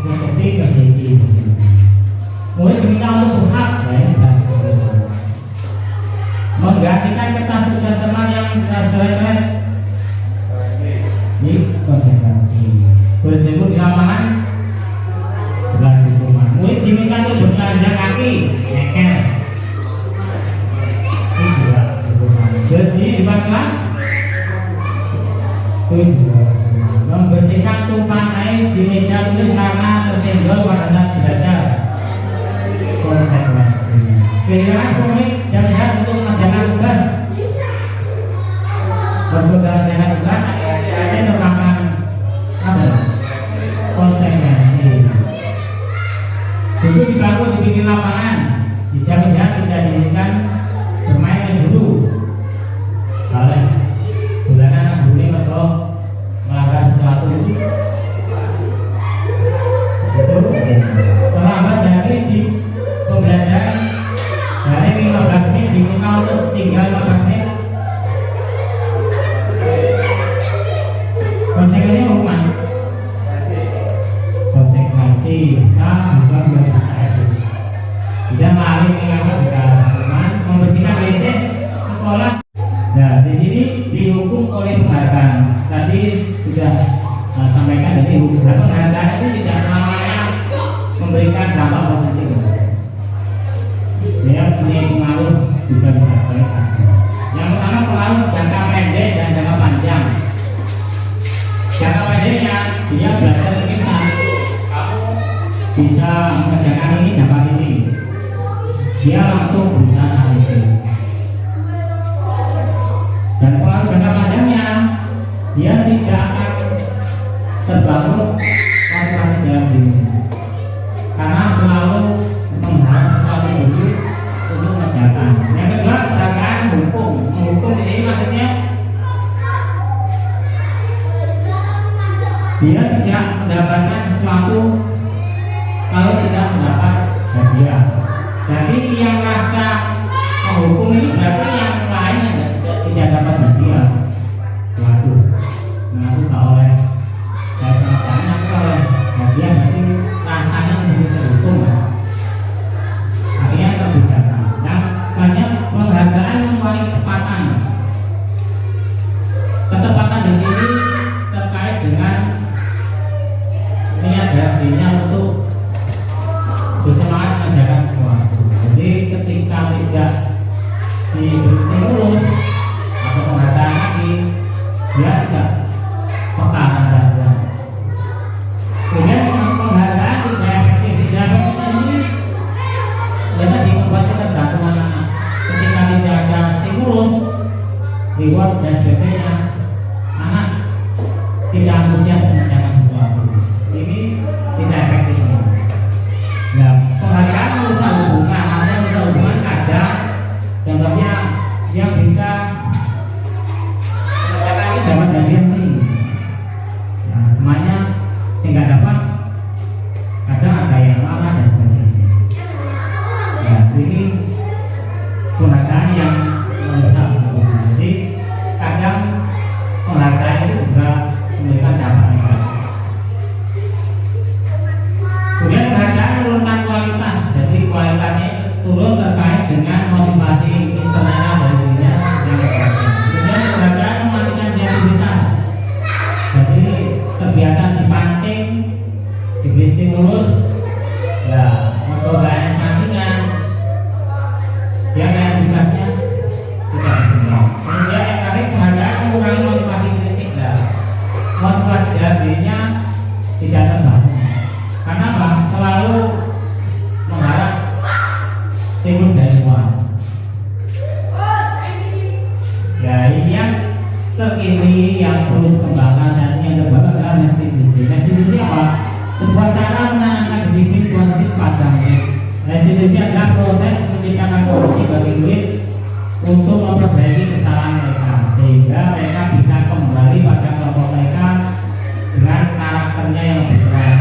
seperti kesini. Kemudian diminta untuk berhak, menggantikan kertas tugas teman yang terselesai. Ini konsekuensi. Bersebut di lapangan belas hukuman. Murid diminta untuk berjalan kaki, nyeker. Ini juga hukuman. Jadi di kelas itu juga membersihkan tumpahan air di meja tulis karena tersenggol pada saat belajar. Konsekuensi. Kehilangan murid jam-jam untuk mengerjakan tugas. Mengerjakan tugas ada merupakan apa? Konsekuensi. Dulu dibangun di pinggir lapangan, di jam-jam diminta untuk tinggal 15 menit. Konsekuensinya hukuman. Konsekuensi bisa juga itu. Tidak maling mengapa juga hukuman membersihkan WC sekolah. Nah, di sini dihukum oleh penghargaan. Tadi sudah sampaikan dari hukum penghargaan itu tidak selamanya memberikan dampak positif. Dia punya pengaruh juga bisa baik. Yang pertama pengaruh jangka pendek dan jangka panjang. Jangka pendeknya dia belajar kita, kamu bisa mengerjakan ini dapat ini. Dia langsung berusaha itu. Dan pengaruh jangka panjangnya dia tidak akan terbangun motivasi dalam dirinya karena selalu mengharap sesuatu itu untuk mengerjakan. Yang kedua, perasaan menghukum ini maksudnya dia tidak mendapatkan sesuatu kalau tidak mendapat hadiah. Jadi yang merasa menghukum ini berarti yang lainnya tidak dapat hadiah. Waduh, mengaku tak oleh dan rasanya oleh hadiah, berarti rasanya menjadi terhukum. Akhirnya terbicara. Nah, banyak penghargaan mengenai ketepatan. Ketepatan di sini terkait dengan niat dirinya untuk bersemangat mengerjakan sesuatu. Jadi ketika tidak diberi stimulus atau penghargaan lagi, dia tidak peka terhadap. Kemudian penghargaan tidak efektif. Tidak efektif ini ya tadi membuat tergantung anak. Ketika tidak ada stimulus, reward dan sebagainya, anak tidak antusias mengerjakan sesuatu. Ini tidak efektif. Nah, penghargaan merusak hubungan, artinya merusak hubungan kadang. Contohnya yang bisa mengerjakan ini dapat hadiah nih. Nah, semuanya tinggal dapat, kadang ada yang marah dan sebagainya. Nah, ini penghargaan yang merusak hubungan. Jadi kadang penghargaan itu juga memberikan dampak negatif. Kemudian penghargaan menurunkan kualitas, jadi kualitasnya turun terkait dengan motivasi internal dari dirinya yang berbeda. Kemudian penghargaan mematikan kreativitas, jadi kebiasaan dipancing, diberi stimulus, ya menggodakan sampingan, dia kreativitasnya tidak berkembang. Kemudian yang tadi penghargaan mengurangi motivasi kritik, motivasi dalam dirinya tidak terbangun. Karena apa? Selalu mengharap stimulus dari luar. Ya ini yang terkini yang perlu dikembangkan dan yang terbaru adalah restitusi. Restitusi apa? Sebuah cara menanamkan disiplin kuantitatif pada murid. Restitusi adalah proses menciptakan kondisi bagi murid untuk memperbaiki kesalahan mereka sehingga mereka bisa kembali pada kelompok mereka dengan karakternya yang bergerak.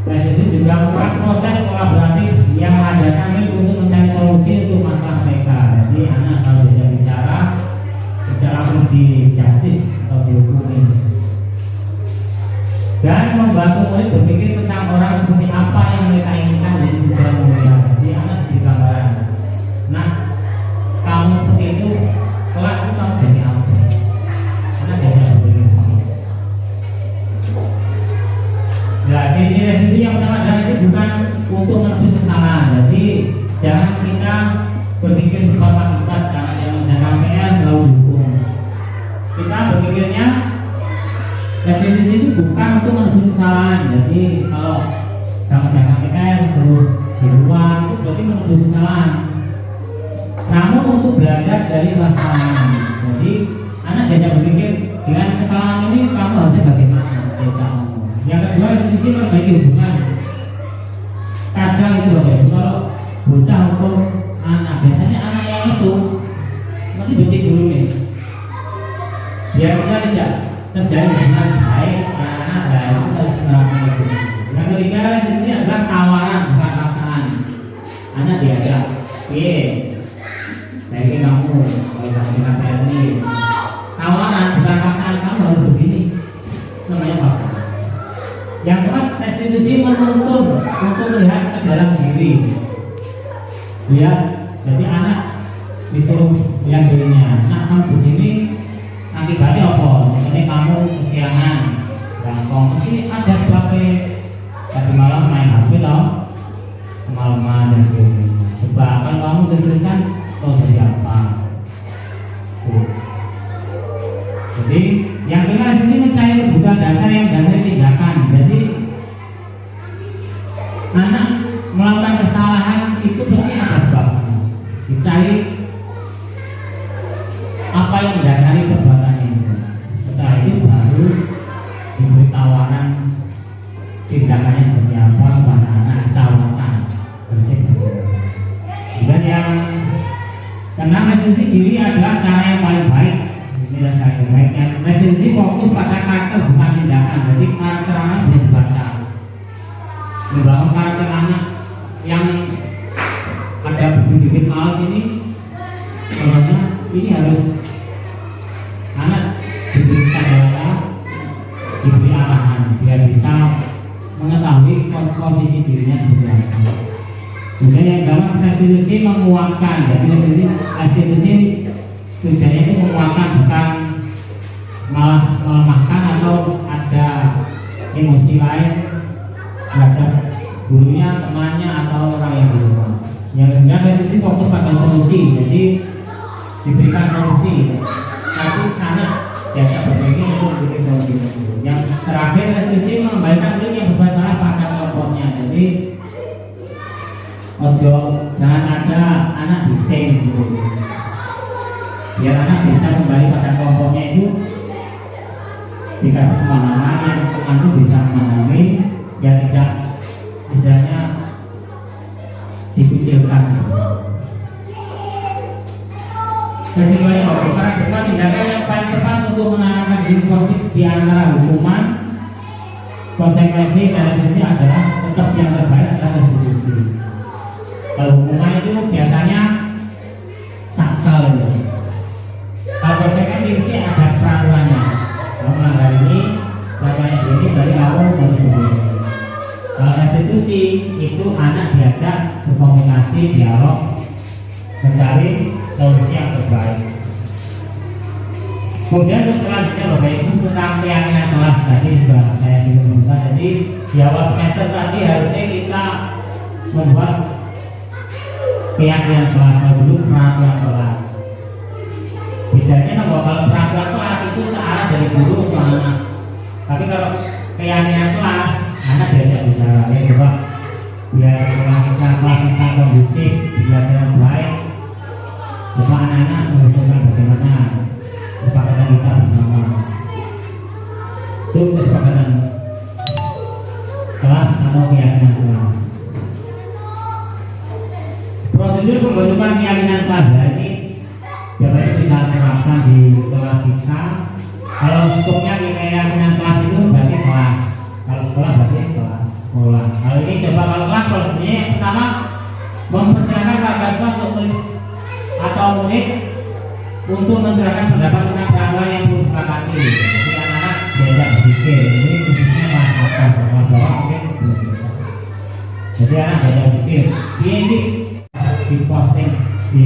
Restitusi juga merupakan proses kolaboratif yang mengadakan untuk mencari solusi untuk masalah mereka. Jadi anak selalu bisa bicara langsung di justice atau dihukumi dan membantu murid berpikir tentang orang seperti apa yang mereka inginkan dari tujuan mulia. Jadi anak di gambaran, nah kamu seperti itu, kelak itu kamu jadi apa? Anak tidak berpikir. Jadi restitusi yang pertama adalah itu bukan untuk menebus kesalahan. Jadi jangan kita berpikir sebagai kita jangan PR selalu dihukum. Kita berpikirnya restitusi itu bukan untuk menebus kesalahan. Jadi kalau jangan PR terus di luar itu berarti menebus kesalahan. Namun untuk belajar dari kesalahan. Jadi anak jangan berpikir dengan kesalahan ini kamu harusnya bagaimana. Yang kedua restitusi memperbaiki hubungan. Kadang itu kalau bocah hukum anak, biasanya anak yang itu nanti benci dulu nih. Biar kita tidak terjadi hubungan baik, anak dan itu harus menerapkan itu. Yang ketiga ini adalah tawaran bukan paksaan. Anak diajak, kamu kalau dengan ini tawaran bukan paksaan, kamu harus begini, namanya paksaan. Yang keempat, restitusi menuntun untuk melihat ke dalam diri. Lihat, jadi anak disuruh lihat dirinya. Nah, kamu begini akibatnya apa? Misalnya kamu kesiangan, gampang mesti ada sebabnya. Tadi malam main HP tau, kemalaman dan sebagainya. Coba kalau kamu disuruhkan, kau jadi apa? Jadi yang kelima di sini mencari kebutuhan dasar yang dasar tindakan. Jadi anak melakukan kesalahan itu pasti ada sebabnya. Dicari apa yang mendasari perbuatannya itu. Setelah itu baru diberi tawaran tindakannya seperti apa kepada anak, tawaran dan yang keenam, restitusi diri adalah cara yang paling baik. Ini cara yang baik. Yang restitusi fokus pada karakter bukan tindakan. Jadi karakter anak bisa dibaca. Membangun karakter anak yang ada bibit-bibit malas ini, contohnya ini harus anak diberi sadar, diberi arahan biar bisa mengetahui kondisi dirinya seperti apa. Kemudian yang dalam restitusi menguatkan, jadi restitusi tujuannya itu menguatkan, bukan malah melemahkan atau ada emosi lain terhadap gurunya, temannya atau orang yang di rumah. Yang kemudian restitusi fokus pada solusi, jadi diberikan solusi. Satu anak biasa berpikir untuk memberi solusi. Yang terakhir restitusi mengembalikan diri yang bermasalah pada kelompoknya. Jadi ojo jangan ada anak diceng gitu. Biar anak bisa kembali pada kelompoknya itu dikasih pemahaman yang teman itu bisa memahami, ya tidak misalnya dikucilkan. Kesimpulannya bahwa para tindakan yang paling tepat untuk menanamkan diri positif di antara hukuman, konsekuensi dan restitusi adalah tetap yang terbaik adalah restitusi. Kalau hukuman itu biasanya sakral ya. Kalau konsekuensi ini ada peraturannya. Kalau melanggar ini, peraturannya ini dari awal dari dulu. Kalau restitusi itu anak diajak berkomunikasi, dialog, mencari solusi yang terbaik. Kemudian untuk selanjutnya Bapak Ibu tentang keyakinan kelas tadi sudah saya sebutkan. Jadi di awal semester tadi harusnya kita membuat keyakinan kelas dulu, peraturan kelas. Bedanya bahwa kalau peraturan kelas itu searah dari guru ke anak. Tapi kalau keyakinan kelas anak diajak bicara, ya coba biar kita kelas kita kondusif, belajar yang baik. Coba anak-anak mengusulkan bagaimana kesepakatan kita bersama. Itu kesepakatan kelas atau keyakinan kelas. Prosedur pembentukan keyakinan kelas ini dapat bisa diterapkan di kelas kita. Kalau skopnya keyakinan kelas itu berarti kelas. Kalau sekolah berarti kelas sekolah. Kalau ini coba kalau kelas, kalau sebenarnya yang pertama mempersiapkan warga tua untuk atau murid untuk mencurahkan pendapat tentang peraturan yang perlu disepakati. Jadi anak-anak diajak berpikir. Ini khususnya kelas atas, kelas bawah mungkin belum bisa. Jadi anak diajak berpikir. Ini diposting di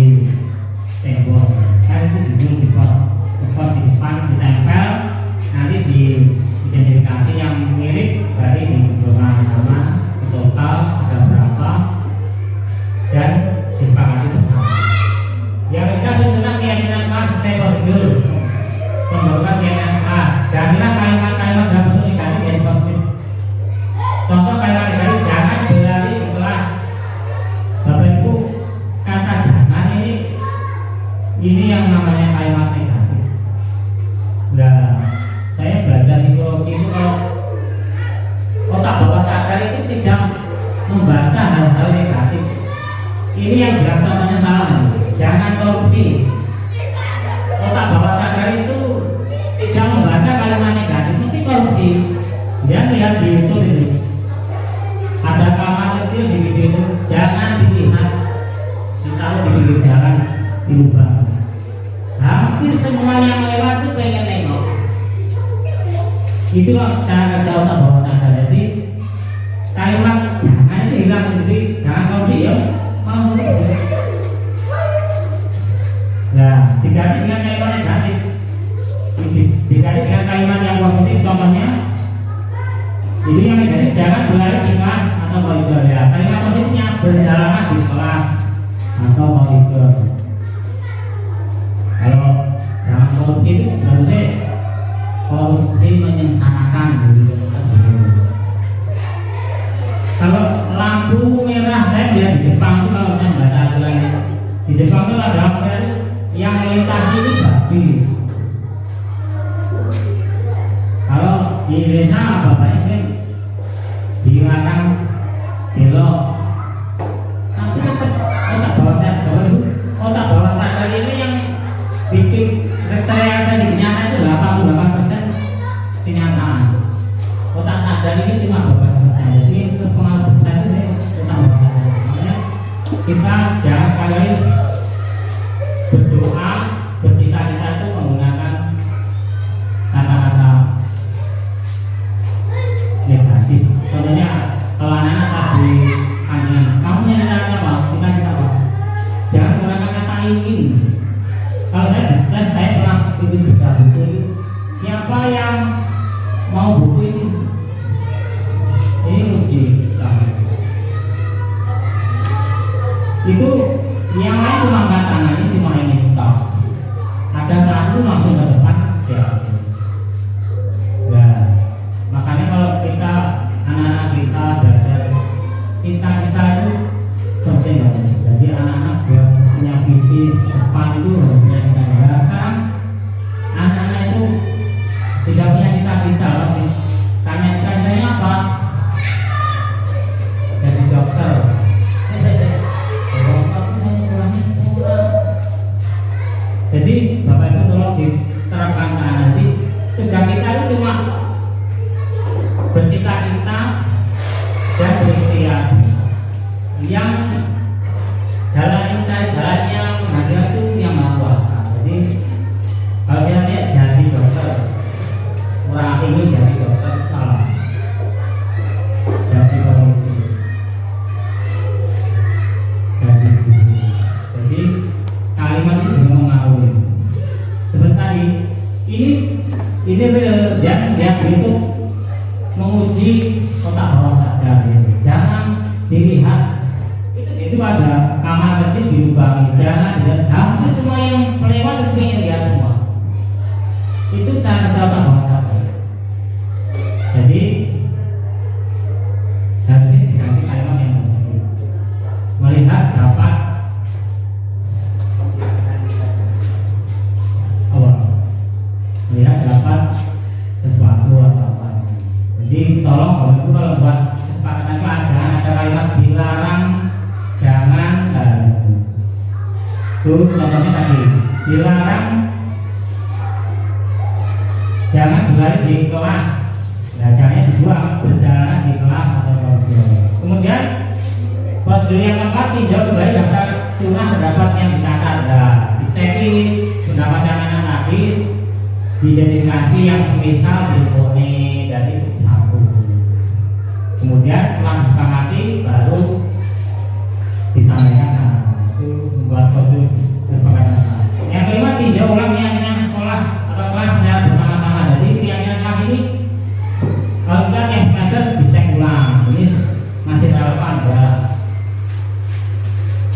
tembok, kan itu di depan ditempel, nanti diidentifikasi yang mirip, berarti di beberapa nama total ada berapa dan disepakati bersama. Yang kita susunan keyakinan kelas sesuai prosedur pembentukan keyakinan kelas. Jadilah kalimat-kalimat dalam bentuk negatif jadi positif. Contoh kalimat negatif, jangan berlari di kelas. Bapak Ibu, kata jangan ini yang namanya kalimat negatif. Nah, saya belajar psikologi itu kalau otak bawah sadar itu tidak membaca hal-hal negatif. Ini yang jelas contohnya salah. Jangan korupsi. Otak bawah sadar itu tidak membaca kalimat negatif, mesti korupsi. Dia lihat di YouTube itu ada kalimat kecil di video itu, jangan dilihat, ditaruh di pinggir jalan, diubah. tapi semua yang lewat tuh pengen nengok. Itulah cara kerja otak bawah sadar. Jadi kalimat jangan itu hilang sendiri, jangan kau diam, mau sendiri. Nah, diganti dengan kalimat negatif, diganti dengan kalimat yang positif. Contohnya, ini yang negatif jangan berlari di kelas atau koridor ya. Kalimat positifnya berjalanlah di kelas atau koridor. Kalau jangan korupsi itu berarti korupsi menyengsarakan gitu. Kalau lampu merah saya lihat di Jepang itu kalau saya baca aturan di Jepang itu ada lampu merah yang melintasi itu babi. Kalau di Indonesia apa banyak dilarang belok. Tapi tetap otak bawah sadar ini yang bikin rekayasa di nyata itu 88% kenyataan. Otak sadar ini cuma 12%. Jadi itu pengaruh besar itu otak bawah sadar. Makanya kita jangan kali berdoa, bercita-cita itu menggunakan kata-kata negatif. Contohnya kalau anak-anak tadi kamu nyatakan apa? Kita apa? Jangan menggunakan kata ingin. Kalau saya pernah bikin buku ini, siapa yang mau buku ini uji itu yang lain cuma angkat tangan, ini cuma ingin tahu. Ada satu langsung ke depan ya. Nah, makanya kalau kita anak-anak kita belajar kita itu penting. Jadi anak-anak buat punya visi depan itu harus punya cita-cita. Sekarang anak-anak itu tidak punya cita-cita, tanya cita-citanya apa? Jadi dokter. Jadi Bapak Ibu tolong diterapkan nanti tugas kita itu cuma bercita-cita dan berikhtiar. Yang jalannya mengajar itu yang Maha Kuasa. Jadi kalau kita lihat jadi dokter, orang ingin jadi dokter salah, jadi polisi, jadi guru. Jadi kalimat itu juga mengaruhi. Seperti ini dia itu menguji otak bawah sadar. Jangan dilihat itu ada kamar kecil di lubang, jangan dilihat hampir semua yang pelewat itu pengen lihat semua. Itu cara otak bawah sadar. Jadi harusnya diganti kalimat yang positif. Melihat dapat melihat dapat sesuatu atau apa. Jadi tolong kalau buat kesepakatan pelajaran ada kalimat dilarang, jangan itu contohnya tadi dilarang jangan berlari di kelas. Nah, caranya dibuang berjalan di kelas atau koridor. Kemudian prosedur yang keempat tinjau kembali daftar curah pendapat yang dicatat. Nah, diceki pendapat anak-anak tadi, diidentifikasi yang semisal dilpone dari satu. Kemudian setelah disepakati baru disampaikan. Itu membuat prosedur kesepakatan. Yang kelima tinjau ulang keyakinan sekolah atau kelas secara bersama-sama. Jadi keyakinan kelas ini kalau kita tiap semester dicek ulang. Ini masih relevan enggak?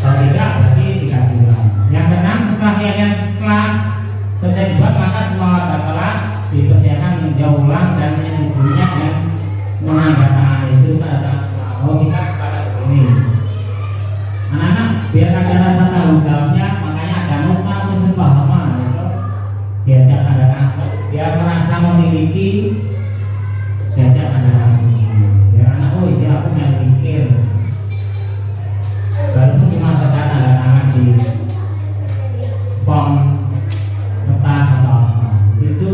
Kalau tidak berarti dikaji ulang. Yang keenam setelah keyakinan kelas selesai dibuat, maka semua warga kelas dipersilakan meninjau ulang dan menyetujuinya dengan menandatangani. Itu tanda bahwa kita pada ini. Anak-anak biar ada rasa tanggung jawabnya, makanya ada nota kesepahaman. Diajak tanda tangan, biar merasa memiliki, diajak tanda tangan. Biar anak, oh ini aku yang mikir. Walaupun cuma sekedar tanda tangan di form kertas atau apa, itu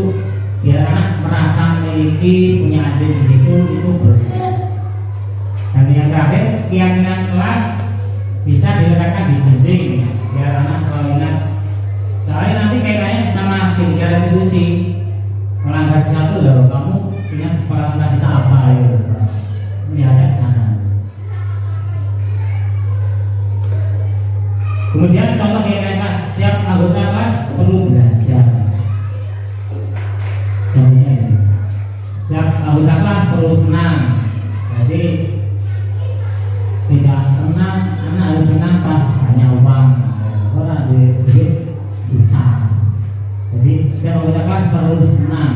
biar anak merasa memiliki, punya andil di situ, itu bersih. Dan yang terakhir, keyakinan kelas bisa diletakkan di dinding biar anak selalu ingat. Soalnya nanti kayaknya sama di restitusi melanggar sesuatu loh, kamu punya peraturan kita apa ya? Ini ada di sana. Kemudian contoh yang setiap anggota kelas perlu belajar. Contohnya ini, setiap anggota kelas perlu senang. Jadi tidak senang, anak harus senang pas banyak uang, orang duit bisa. Jadi setiap anggota kelas perlu senang.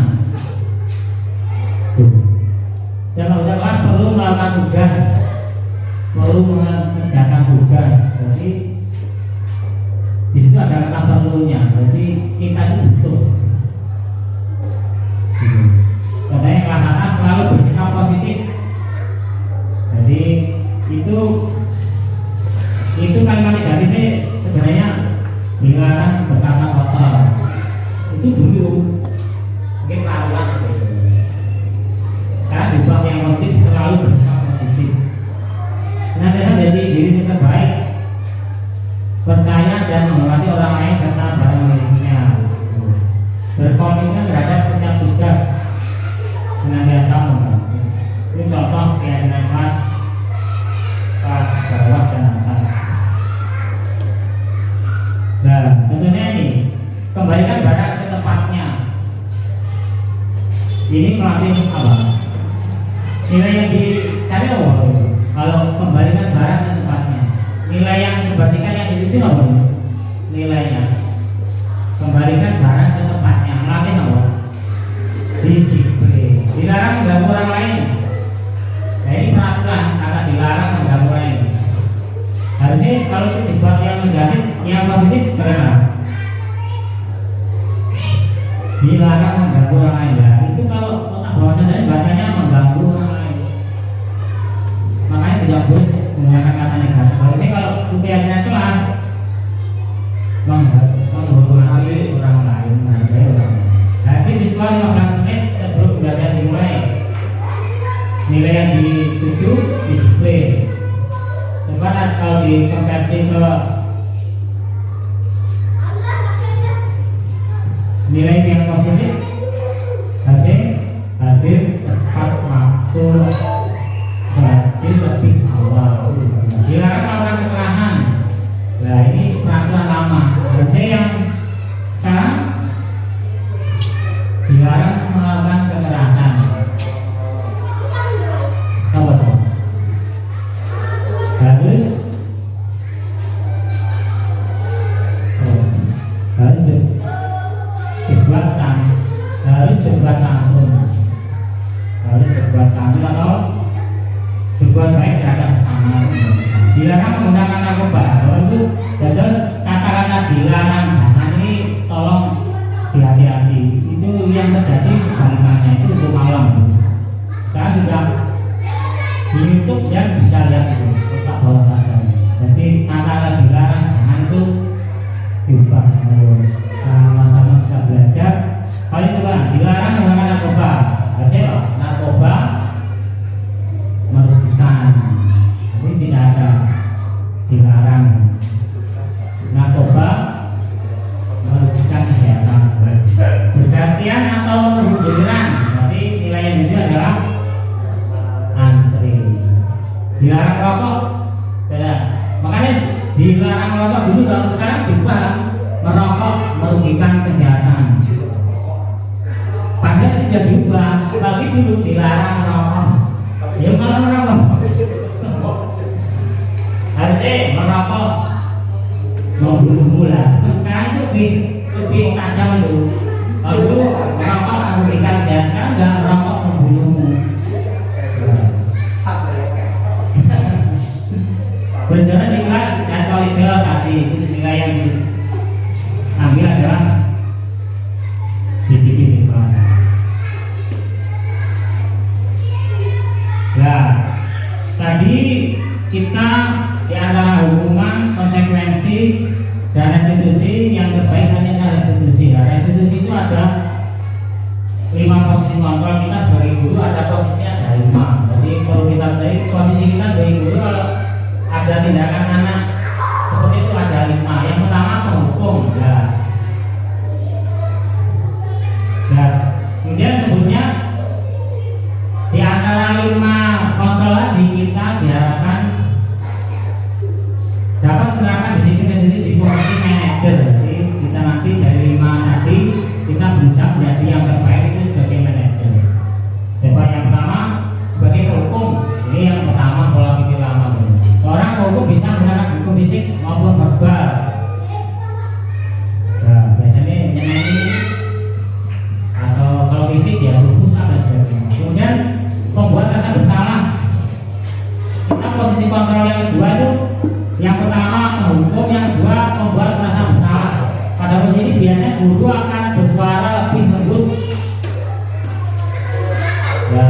Setiap anggota kelas perlu melakukan tugas, perlu mengerjakan tugas. Jadi di situ ada kata perlunya. Jadi kita itu butuh. Contohnya kelas atas selalu bersikap positif. Jadi itu kalimat negatifnya sebenarnya dilarang berkata kotor. Itu dulu mungkin peraturan. Sekarang diubah yang positif, selalu bersikap positif. Senantiasa menjadi diri yang terbaik, percaya dan menghormati orang lain serta barang miliknya, berkomitmen terhadap setiap tugas, senantiasa membantu. Ini contoh keyakinan kelas bawah dan atas. Nah, contohnya ini, kembalikan barang ke tempatnya. Ini melatih apa? Nilai yang dicari apa? Kalau kembalikan barang ke tempatnya, nilai yang dibandingkan yang dituju apa? Nilainya kembalikan barang ke tempatnya, melatih apa? Disiplin. Dilarang mengganggu orang lain. Nah, ini peraturan, kata dilarang mengganggu orang lain. Harusnya kalau itu dibuat yang negatif, yang positif bagaimana? Dilarang mengganggu orang lain. Ya, itu kalau otak bawah sadar bahasanya mengganggu orang lain. Makanya tidak boleh menggunakan kata negatif. Harusnya kalau keyakinan kelas menghormati orang lain, menghargai orang lain. Jadi di sekolah 15 menit sebelum belajar dimulai, nilai yang dituju disiplin. Coba kalau dikonversi ke nilai yang positif, hadir tepat waktu, berarti lebih awal. Dilarang melakukan kekerasan. Nah, ini peraturan lama. Harusnya yang sekarang dilarang melakukan kekerasan. Apa tuh? Harus berbuat santun, atau berbuat baik terhadap sesama. Dilarang menggunakan narkoba. Kalau itu terus kata-kata dilarang jangan ini tolong hati-hati. Itu yang terjadi kebalikannya, itu untuk malam. Saya sudah di YouTube dan bisa lihat itu otak bawah sadar. Jadi kata-kata dilarang jangan itu diubah. Sama-sama kita belajar. Kalau itu kan dilarang menggunakan narkoba. Artinya narkoba merugikan. Tapi tidak ada dilarang. Narkoba merugikan kesehatan. Bergantian atau giliran. Berarti nilai yang itu adalah antri. Dilarang rokok. Tidak. Makanya dilarang rokok dulu, kalau sekarang diubah merokok merugikan kesehatan. Padahal tidak diubah, tapi dulu dilarang merokok. Ya malah merokok. Harusnya merokok membunuh lah. Sekarang itu lebih tajam dulu. Kalau dulu merokok merugikan kesehatan, sekarang nggak merokok membunuhmu. Benar di kelas dan koridor tadi itu nilai yang diambil adalah disiplin di kelas. Nah, tadi kita di antara hukuman, konsekuensi, dan restitusi yang terbaik hanya restitusi. Nah, restitusi itu ada 5 posisi kontrol. Kita sebagai guru ada posisinya ada 5. Jadi kalau kita dari posisi kita sebagai guru, kalau ada tindakan anak seperti itu ada 5. Yang pertama penghukum. Ya. guru akan bersuara lebih lembut. Ya,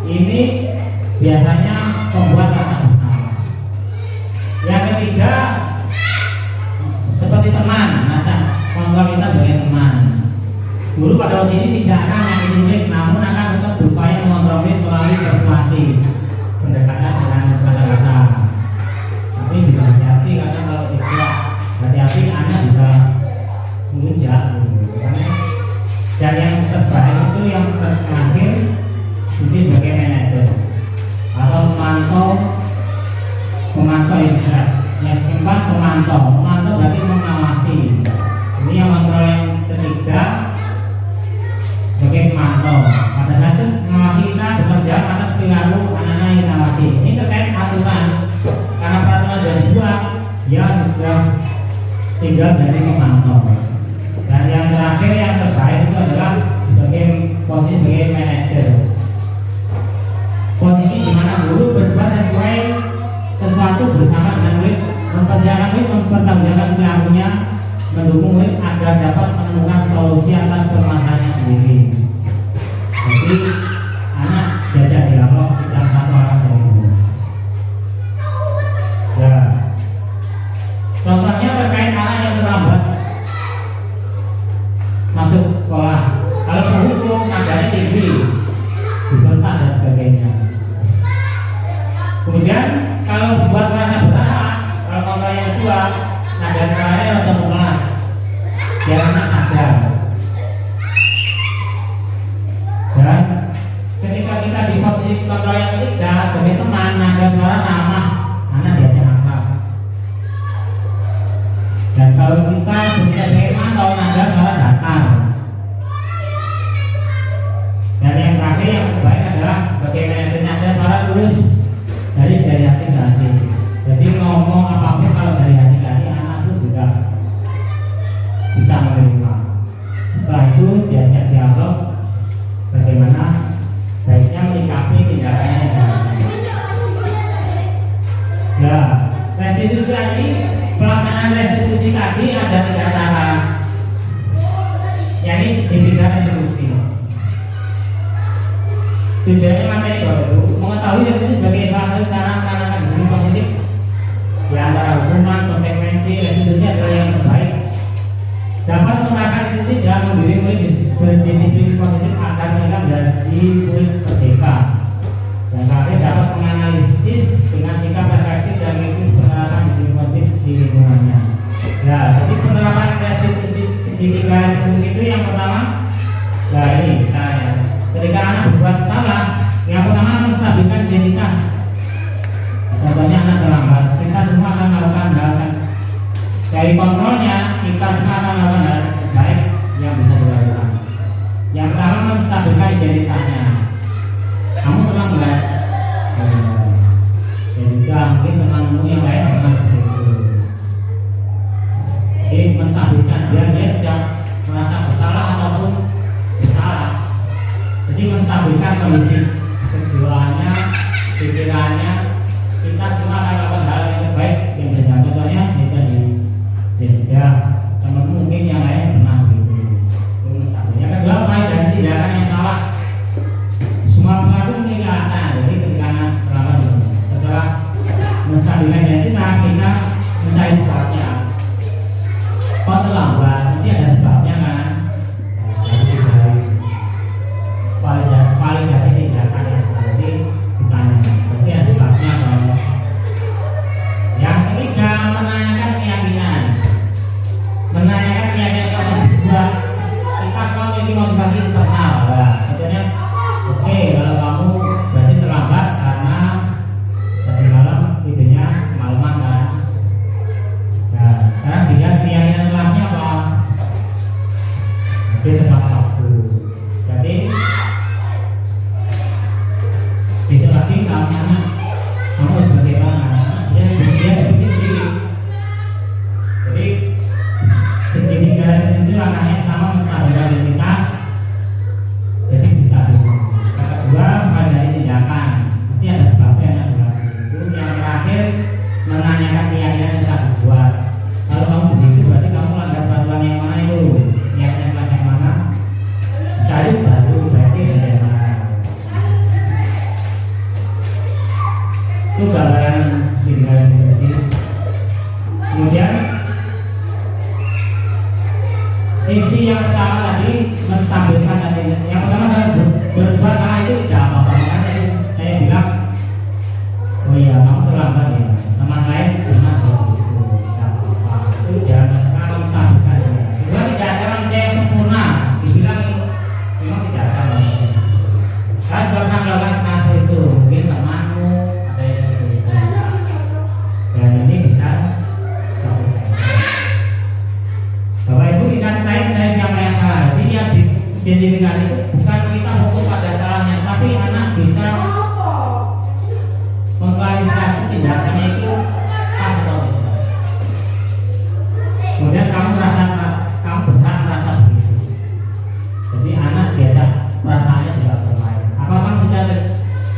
ini biasanya membuat rasa bersama. Yang ketiga, seperti teman, kontrol kita sebagai teman. Guru pada waktu ini tidak akan menyakiti murid, namun akan tetap berupaya mengontrol murid melalui persuasi, pendekatan dengan kata-kata. Tapi juga hati-hati, karena kalau tidak hati-hati anak bisa melunjak. Dan yang terbaik itu yang terakhir itu sebagai manajer atau pemantau yang berat. Yang keempat pemantau berarti mengawasi. Ini yang kontrol yang ketiga sebagai pemantau. Pada saat itu mengawasi kita bekerja atas perilaku anak-anak yang diawasi. Ini terkait aturan, karena peraturan sudah dibuat, dia sudah tinggal dari pemantau. Dan yang terakhir yang terbaik itu adalah sebagai posisi sebagai manajer. Posisi di mana guru berbuat sesuai sesuatu bersama dengan murid, mempercayakan murid mempertanggungjawabkan perilakunya, mendukung murid agar dapat menemukan solusi atas permasalahannya sendiri. Jadi anak diajak dialog tidak satu arah dari guru. Ya, contohnya terkait anak yang terlambat masuk sekolah. Kalau berhukum nadanya tinggi, dibentak dan sebagainya. Kemudian kalau buat merasa bersalah, kalau kontrol yang kedua, nada suaranya untuk kelas, biar anak sadar. Dan ketika kita di posisi kontrol yang ketiga, sebagai teman, nada suara ramah, anak diajak akrab. Dan kalau kita sebagai mantau, nada suara datar. Dan yang terakhir yang terbaik adalah bagaimana nada suara tulus dari hati ke hati. Jadi ngomong apapun kalau dari hati ke hati, anak itu juga bisa menerima. Setelah itu diajak dialog bagaimana baiknya menyikapi tindakannya yang dilakukan. Nah, restitusi tadi, pelaksanaan restitusi tadi ada 3 cara, yakni segitiga restitusi. Tujuannya materi baru mengetahui restitusi sebagai salah satu cara menanamkan disiplin positif di antara hukuman, konsekuensi. Restitusi adalah yang terbaik, dapat menerapkan restitusi dalam mendidik murid berdisiplin positif agar mereka menjadi murid merdeka. Dan terakhir dapat menganalisis dengan sikap efektif dan mengikuti penerapan disiplin positif di lingkungannya. Nah, jadi penerapan restitusi segitiga restitusi itu yang pertama, nah ini caranya. Ketika anak berbuat salah, yang pertama menstabilkan identitas. Contohnya anak terlambat, kita semua akan melakukan hal dari kontrolnya, kita semua akan melakukan hal baik yang bisa dilakukan. Yang pertama menstabilkan identitasnya. Kamu terlambat, ya juga mungkin temanmu yang lain pernah seperti itu. Jadi menstabilkan dia tidak merasa bersalah ataupun bersalah. Jadi menstabilkan kondisi kejiwaannya, pikirannya, kita semua akan melakukan hal yang terbaik yang bisa. Contohnya kita di teman mungkin yang lain pernah begitu. Itu menstabilkan. Yang kedua, mulai dari tindakan yang salah. Semua pengaruh memiliki alasan. Jadi ketika terlambat, setelah menstabilkan identitas, kita mencari sebabnya. Kok terlambat? Mesti ada sebabnya kan? Validasi tindakan yang tadi ditanya, berarti ada sebabnya atau yang ketiga, menanyakan keyakinan. Menanyakan keyakinan kalau dibuat kita semua memiliki motivasi internal. Nah, contohnya, oke, kalau kamu berarti terlambat karena tadi malam idenya malaman kan. Nah, sekarang dilihat keyakinan kelasnya apa? Jadi tepat waktu. Jadi besok lagi kamu sebagai anak dia berpikir sendiri. Jadi segitiga itu langkahnya pertama menstabilkan identitas, jadi bisa dulu. Yang kedua, mulai dari tindakan, nanti ada sebabnya yang berlaku. Yang terakhir, menanyakan keyakinan yang telah dibuat. Kalau kamu begitu berarti Sisi yang pertama tadi menstabilkan tadi. Yang pertama adalah berbuat salah itu tidak apa-apa. Makanya saya bilang, oh iya kamu terlambat ya. Teman lain benar tidak apa-apa. Itu jangan kalau menstabilkan. Kedua tidak ada manusia yang sempurna. Dibilang memang tidak ada manusia. Saya pernah melakukan satu itu mungkin temanmu ada yang seperti itu. Dan ini bisa Bapak Ibu ingat saya siapa yang salah. Jadi yang diidentifikasi itu bukan kita fokus pada salahnya, tapi anak bisa mengklarifikasi tindakannya itu pas atau tidak. Kemudian kamu berhak merasa begitu. Jadi anak diajak perasaannya juga bermain.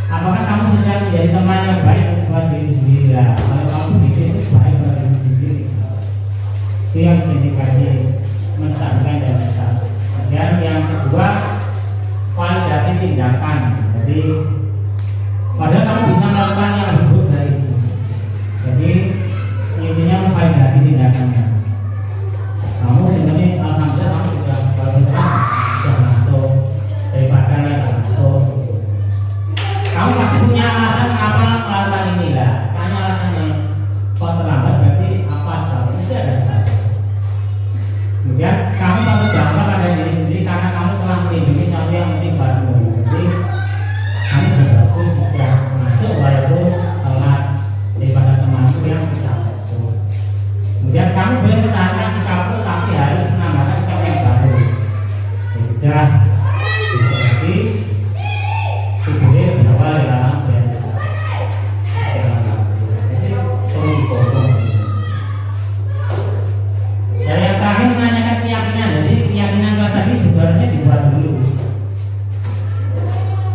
Apakah kamu sudah menjadi teman yang baik buat diri sendiri? Ya, kalau kamu begitu itu baik buat diri sendiri. Itu yang indikasi menstabilkan dan besar. Dan yang kedua, validasi tindakan. Jadi padahal kamu bisa melakukan yang lebih buruk dari itu. Jadi intinya memvalidasi tindakannya. Kamu sebenarnya alhamdulillah kamu sudah masuk daripada yang masuk. Kamu pasti punya alasan apa melakukan ini lah. Tanya alasannya. Kok terlambat berarti apa sebabnya? Itu ada. Kemudian kamu harus jawab pada diri sendiri karena kamu telah melindungi satu yang penting baru. Jadi kamu bagus sudah masuk walaupun telat daripada temanmu yang bisa masuk. Kemudian kamu boleh pertahankan sikapmu tapi harus menambahkan sikap yang baru. Sudah seperti boleh berawal dalam dan yang terakhir menanyakan keyakinan. Jadi keyakinan kelas tadi sebenarnya dibuat dulu.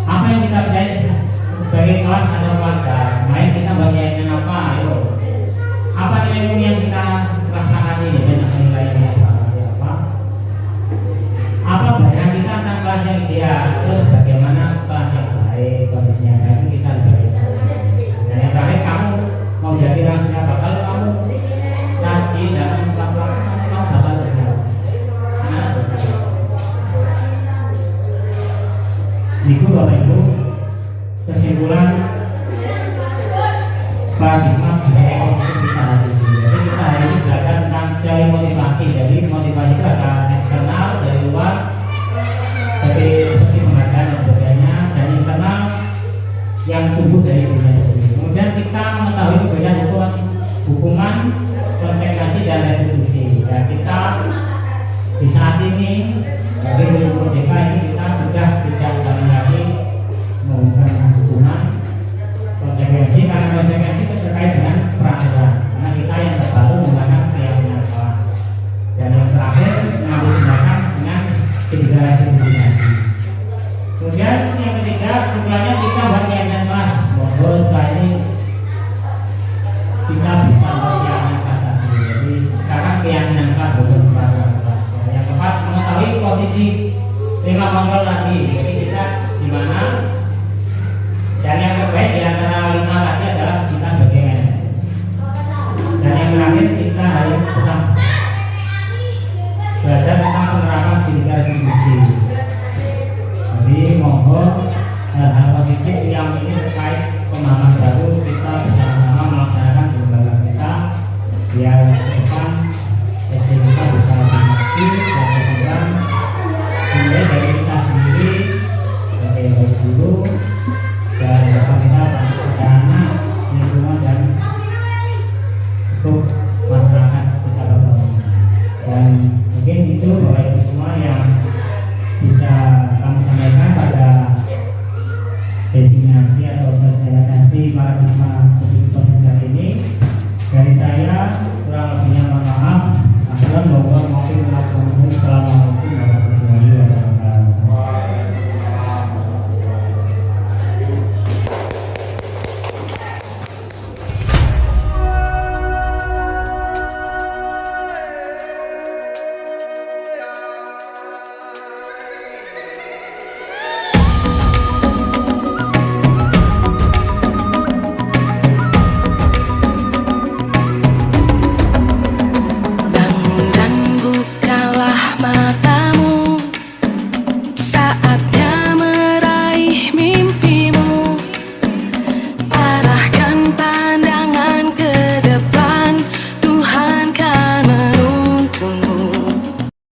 Apa yang kita percaya sebagai kelas atau keluarga? Main kita bagian apa? Ayo. Apa nilai yang kita laksanakan ini dan nilainya apa? Apa bayangan kita tentang kelas yang ideal? Terus bagaimana kelas yang baik, kondisinya baik kita bagaimana? Dan yang terakhir kamu mau jadi orang siapa? Kalau kamu rajin dalam melakukan Ibu Bapak Ibu, kesimpulan paradigma budaya ekonomi kita hari ini. Jadi kita hari ini belajar tentang teori motivasi. Jadi motivasi itu ada eksternal dari luar, seperti penghargaan dan sebagainya, dan internal yang tumbuh dari dunia sendiri. Kemudian kita mengetahui perbedaan hukuman, konsentrasi dan restitusi. Dan kita di saat ini bagi merdeka ini kita sudah tidak lagi menggunakan hukuman konsekuensi, karena konsekuensi terkait dengan peraturan. Karena kita yang terbaru menggunakan keyakinan kalah. Dan yang terakhir mengambil tindakan dengan ketiga restitusi. Kemudian yang ketiga, setelahnya kita buat keyakinan kelas. Monggo setelah ini kita bisa keyakinan kelas. Jadi sekarang keyakinan kelas bukan peraturan. Yang keempat, mengetahui posisi 5 kontrol tadi. Jadi kita di mana, dan yang terbaik di antara 5 tadi adalah kita sebagai manajer. Dan yang terakhir kita harus tetap belajar tentang penerapan tiga restitusi. Jadi monggo hal-hal positif yang ini